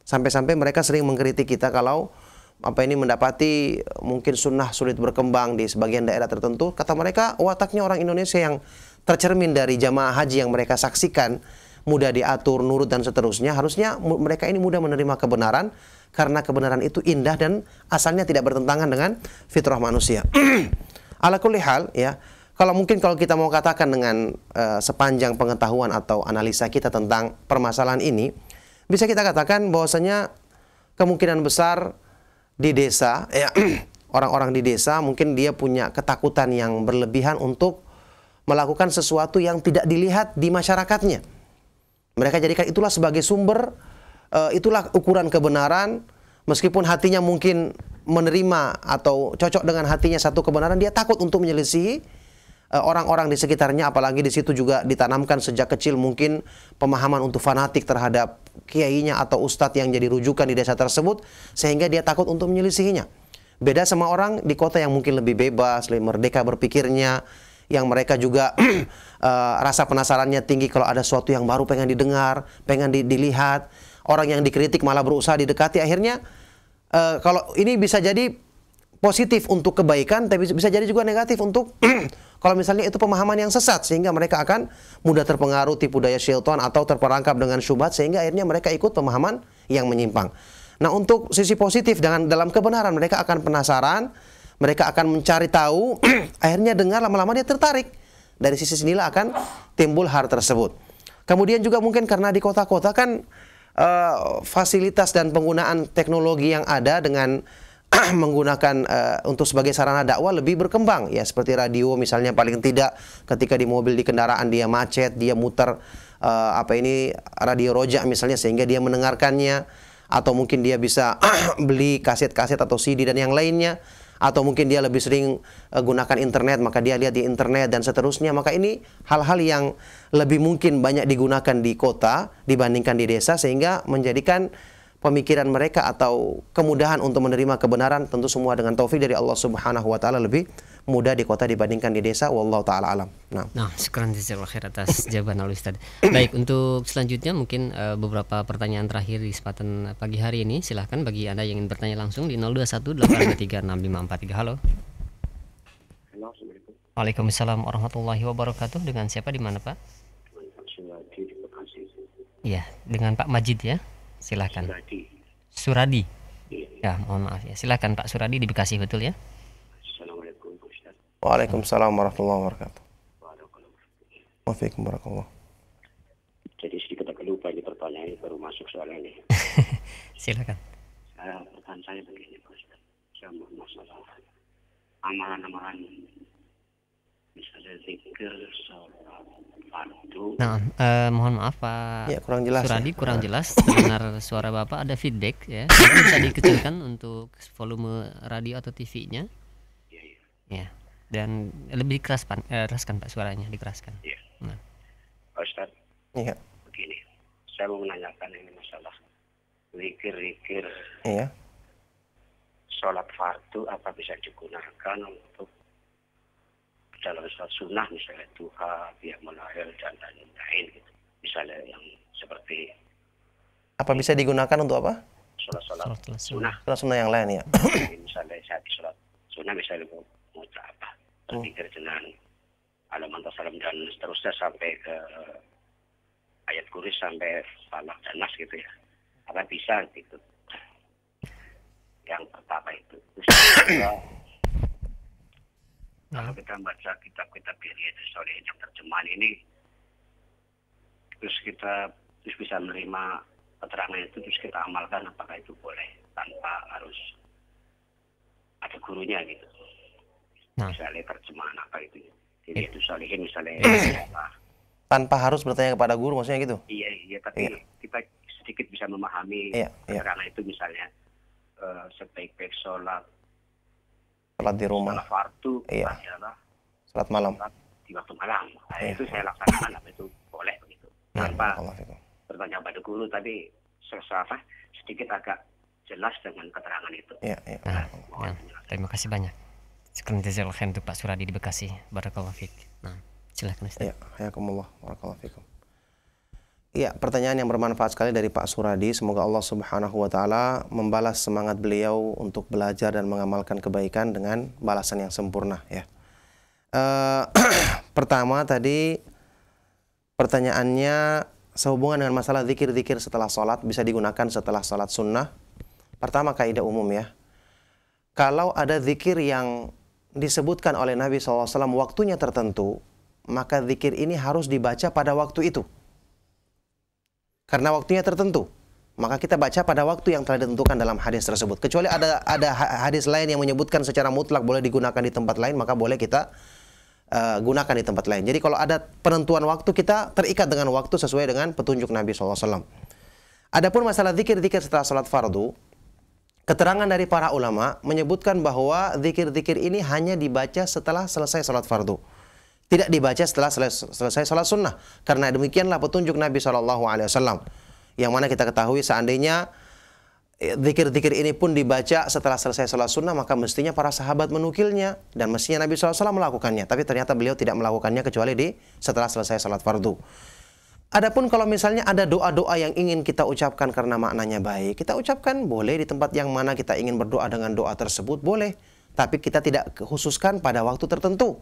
Sampai-sampai mereka sering mengkritik kita kalau mendapati mungkin sunnah sulit berkembang di sebagian daerah tertentu. Kata mereka, wataknya orang Indonesia yang tercermin dari jamaah haji yang mereka saksikan, mudah diatur, nurut dan seterusnya. Harusnya mereka ini mudah menerima kebenaran, karena kebenaran itu indah dan asalnya tidak bertentangan dengan fitrah manusia. Ala kulli hal ya, kalau kita mau katakan dengan sepanjang pengetahuan atau analisa kita tentang permasalahan ini, bisa kita katakan bahwasanya kemungkinan besar di desa ya, orang-orang di desa mungkin dia punya ketakutan yang berlebihan untuk melakukan sesuatu yang tidak dilihat di masyarakatnya. Mereka jadikan itulah sebagai sumber, itulah ukuran kebenaran. Meskipun hatinya mungkin menerima atau cocok dengan hatinya satu kebenaran, dia takut untuk menyelisihi orang-orang di sekitarnya. Apalagi di situ juga ditanamkan sejak kecil mungkin pemahaman untuk fanatik terhadap kiainya atau ustadz yang jadi rujukan di desa tersebut, sehingga dia takut untuk menyelisihinya. Beda sama orang di kota yang mungkin lebih bebas, lebih merdeka berpikirnya, yang mereka juga rasa penasarannya tinggi, kalau ada sesuatu yang baru pengen didengar, pengen dilihat. Orang yang dikritik malah berusaha didekati. Akhirnya kalau ini bisa jadi positif untuk kebaikan, tapi bisa jadi juga negatif untuk kalau misalnya itu pemahaman yang sesat, sehingga mereka akan mudah terpengaruh tipu daya syaitan atau terperangkap dengan syubhat, sehingga akhirnya mereka ikut pemahaman yang menyimpang. Nah, untuk sisi positif dalam kebenaran, mereka akan penasaran, mereka akan mencari tahu, akhirnya dengar, lama-lama dia tertarik. Dari sisi sinilah akan timbul hal tersebut. Kemudian juga mungkin karena di kota-kota kan fasilitas dan penggunaan teknologi yang ada dengan menggunakan untuk sebagai sarana dakwah lebih berkembang ya, seperti radio misalnya, paling tidak ketika di mobil, di kendaraan dia macet, dia muter radio rojak misalnya, sehingga dia mendengarkannya, atau mungkin dia bisa beli kaset-kaset atau CD dan yang lainnya, atau mungkin dia lebih sering gunakan internet, maka dia lihat di internet dan seterusnya. Maka ini hal-hal yang lebih mungkin banyak digunakan di kota dibandingkan di desa, sehingga menjadikan pemikiran mereka atau kemudahan untuk menerima kebenaran, tentu semua dengan taufik dari Allah Subhanahu wa Ta'ala, lebih mudah di kota dibandingkan di desa. Wallahu taala alam. Nah, syukran jazakallahu khair atas jawaban Al Ustaz. Baik, untuk selanjutnya mungkin beberapa pertanyaan terakhir di kesempatan pagi hari ini. Silahkan bagi Anda yang ingin bertanya langsung di 0218236543. Halo. Halo, Assalamualaikum. Waalaikumsalam warahmatullahi wabarakatuh. Dengan siapa di mana, Pak? Iya, dengan Pak Majid ya. Silakan. Suradi. Ya, mohon maaf ya. Silakan Pak Suradi di Bekasi, betul ya? Assalamualaikum Ustaz. Waalaikumsalam warahmatullahi wabarakatuh. Waalaikumsalam warahmatullahi. Jadi sedikit agak lupa ini pertanyaan ini baru masuk soalnya ini. Silakan. Pertanyaan saya begini Pak Ustaz. Saya mau masalah amalan-amalan misalnya zikir, sholat, fardu. Nah, mohon maaf Pak Ya, kurang jelas. Suradi, Ya. kurang jelas. Dengar suara Bapak ada feedback ya. Mungkin bisa dikecilkan untuk volume radio atau TV-nya. Ya. Dan lebih keraskan Pak suaranya, dikeraskan. Iya. Nah. Pak Ustaz, Iya. begini. Saya mau menanyakan ini masalah zikir-zikir Iya. sholat fardu apa bisa digunakan untuk dalam sholat sunnah misalnya duha, qiyamul lail dan lain-lain gitu. Misalnya yang seperti Apa bisa digunakan untuk apa? sholat-sholat Sholat sunnah. Sunnah yang lain ya. Misalnya saat di sholat sunnah misalnya mau apa berzikir dengan alaman salam dan seterusnya sampai ke ayat kursi sampai falak dan nas gitu ya. Apa bisa gitu. Yang pertama itu. Terus kedua, kalau kita baca kitab-kitab Riyadhus Shalihin yang terjemahan ini, terus bisa menerima keterangan itu, terus kita amalkan, apakah itu boleh tanpa harus ada gurunya gitu. Nah. Misalnya terjemahan apa itu, Riyadhus Shalihin misalnya. Tanpa harus bertanya kepada guru, maksudnya gitu? Iya, tapi kita sedikit bisa memahami keterangan itu misalnya sebaik-baik sholat Sholat di rumah. Sholat fardu adalah sholat malam. Di waktu malam. Nah, itu saya laksanakan, apa itu boleh begitu. Tanpa Allah. bertanya pada guru, tapi sedikit agak jelas dengan keterangan itu. Iya. Terima kasih banyak. Syukran jazakallahu khair untuk Pak Suradi di Bekasi. Barakallahu fiik. Nah, silakan Ustaz. Iya, hayakumullah. Barakallahu fikum. Iya, pertanyaan yang bermanfaat sekali dari Pak Suradi. Semoga Allah Subhanahu wa taala membalas semangat beliau untuk belajar dan mengamalkan kebaikan dengan balasan yang sempurna ya. Pertama tadi pertanyaannya sehubungan dengan masalah zikir-zikir setelah sholat bisa digunakan setelah sholat sunnah. Pertama, kaidah umum ya. Kalau ada zikir yang disebutkan oleh Nabi SAW waktunya tertentu, maka zikir ini harus dibaca pada waktu itu. Karena waktunya tertentu, maka kita baca pada waktu yang telah ditentukan dalam hadis tersebut. Kecuali ada hadis lain yang menyebutkan secara mutlak boleh digunakan di tempat lain, maka boleh kita gunakan di tempat lain. Jadi kalau ada penentuan waktu, kita terikat dengan waktu sesuai dengan petunjuk Nabi SAW. Adapun masalah zikir-zikir setelah sholat fardu, keterangan dari para ulama menyebutkan bahwa zikir-zikir ini hanya dibaca setelah selesai sholat fardu. Tidak dibaca setelah selesai sholat sunnah. Karena demikianlah petunjuk Nabi SAW. Yang mana kita ketahui seandainya zikir-zikir ini pun dibaca setelah selesai sholat sunnah, maka mestinya para sahabat menukilnya. Dan mestinya Nabi SAW melakukannya. Tapi ternyata beliau tidak melakukannya kecuali setelah selesai sholat fardu. Adapun kalau misalnya ada doa-doa yang ingin kita ucapkan karena maknanya baik, kita ucapkan boleh di tempat yang mana kita ingin berdoa dengan doa tersebut, boleh. Tapi kita tidak khususkan pada waktu tertentu.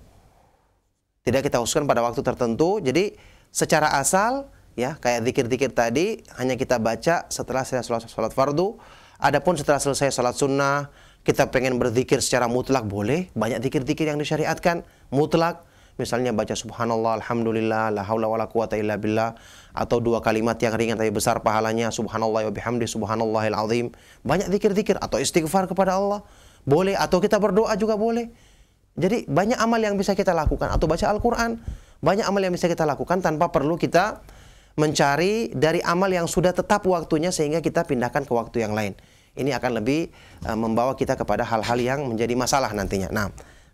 Tidak kita khususkan pada waktu tertentu. Jadi secara asal ya kayak zikir-zikir tadi hanya kita baca setelah selesai sholat fardu. Adapun setelah selesai sholat sunnah kita pengen berzikir secara mutlak, boleh. Banyak zikir-zikir yang disyariatkan mutlak. Misalnya baca subhanallah, alhamdulillah, la haula wala quwata illa billah. Atau dua kalimat yang ringan tapi besar pahalanya, subhanallah wa bihamdi subhanallahil azim. Banyak zikir-zikir atau istighfar kepada Allah. Boleh, atau kita berdoa juga boleh. Jadi banyak amal yang bisa kita lakukan, atau baca Al-Quran. Banyak amal yang bisa kita lakukan tanpa perlu kita mencari dari amal yang sudah tetap waktunya sehingga kita pindahkan ke waktu yang lain. Ini akan lebih membawa kita kepada hal-hal yang menjadi masalah nantinya.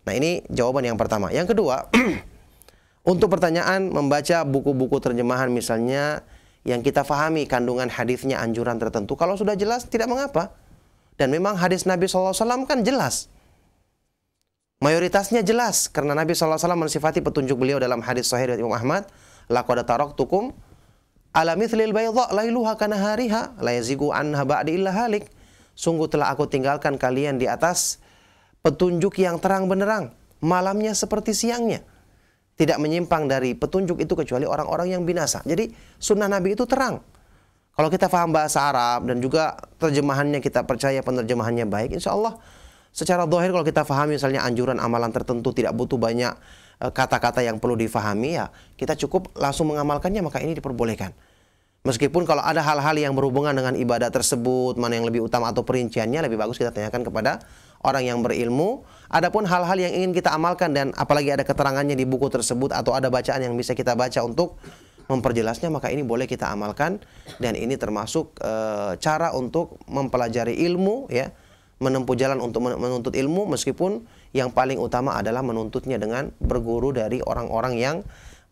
Nah ini jawaban yang pertama. Yang kedua, untuk pertanyaan membaca buku-buku terjemahan misalnya yang kita fahami kandungan hadisnya anjuran tertentu, kalau sudah jelas tidak mengapa. Dan memang hadis Nabi SAW kan jelas. Mayoritasnya jelas karena Nabi SAW mensifati petunjuk beliau dalam hadis sahih dari Imam Ahmad, laqad taraktukum ala mithlil baydha lailuha kanahariha la yazigu anha ba'di illa halik. Sungguh telah aku tinggalkan kalian di atas petunjuk yang terang benderang, malamnya seperti siangnya. Tidak menyimpang dari petunjuk itu kecuali orang-orang yang binasa. Jadi sunnah Nabi itu terang. Kalau kita paham bahasa Arab dan juga terjemahannya kita percaya penerjemahannya baik, insya Allah secara zahir kalau kita pahami misalnya anjuran amalan tertentu tidak butuh banyak kata-kata yang perlu difahami, ya kita cukup langsung mengamalkannya, maka ini diperbolehkan. Meskipun kalau ada hal-hal yang berhubungan dengan ibadah tersebut, mana yang lebih utama atau perinciannya, lebih bagus kita tanyakan kepada orang yang berilmu. Adapun hal-hal yang ingin kita amalkan dan apalagi ada keterangannya di buku tersebut atau ada bacaan yang bisa kita baca untuk memperjelasnya, maka ini boleh kita amalkan. Dan ini termasuk cara untuk mempelajari ilmu, ya, menempuh jalan untuk menuntut ilmu, meskipun yang paling utama adalah menuntutnya dengan berguru dari orang-orang yang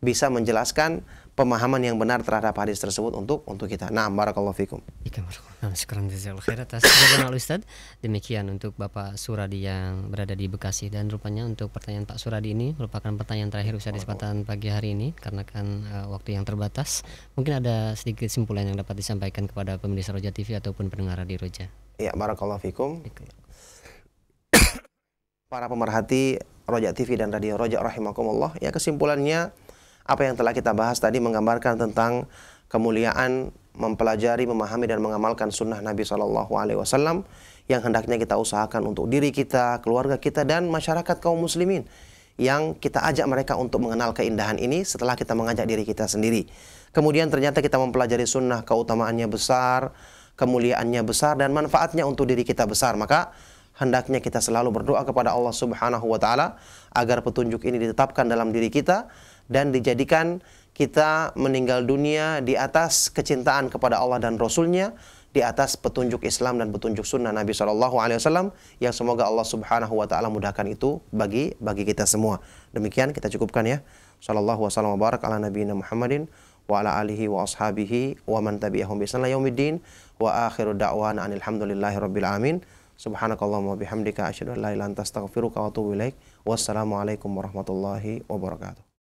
bisa menjelaskan pemahaman yang benar terhadap hadis tersebut untuk kita. Nah, barakallahu fikum. Sekarang jazakallahu khair atas jawaban Ustaz. Demikian untuk Bapak Suradi yang berada di Bekasi, dan rupanya untuk pertanyaan Pak Suradi ini merupakan pertanyaan terakhir Ustaz di kesempatan pagi hari ini karena kan waktu yang terbatas. Mungkin ada sedikit kesimpulan yang dapat disampaikan kepada pemirsa Roja TV ataupun pendengar di Roja. Ya, barakallahu fikum. Para pemerhati Roja TV dan Radio Roja rahimakumullah, ya kesimpulannya apa yang telah kita bahas tadi menggambarkan tentang kemuliaan mempelajari, memahami dan mengamalkan sunnah Nabi SAW yang hendaknya kita usahakan untuk diri kita, keluarga kita dan masyarakat kaum muslimin, yang kita ajak mereka untuk mengenal keindahan ini setelah kita mengajak diri kita sendiri. Kemudian ternyata kita mempelajari sunnah, keutamaannya besar, kemuliaannya besar dan manfaatnya untuk diri kita besar. Maka hendaknya kita selalu berdoa kepada Allah Subhanahu wa taala agar petunjuk ini ditetapkan dalam diri kita dan dijadikan kita meninggal dunia di atas kecintaan kepada Allah dan Rasul-Nya, di atas petunjuk Islam dan petunjuk sunnah Nabi SAW, yang semoga Allah Subhanahu wa taala mudahkan itu bagi kita semua. Demikian kita cukupkan ya. Sallallahu wasallam wa barak ala nabiyina Muhammadin wa ala alihi wa ashabihi wa man tabi'ahum bi ihsan ila yaumiddin wa akhiru da'wana alhamdulillahi rabbil alamin. Subhanakallahumma bihamdika asyhadu an la ilaha illa anta astaghfiruka wa atubu ilaik. Wassalamualaikum warahmatullahi wabarakatuh.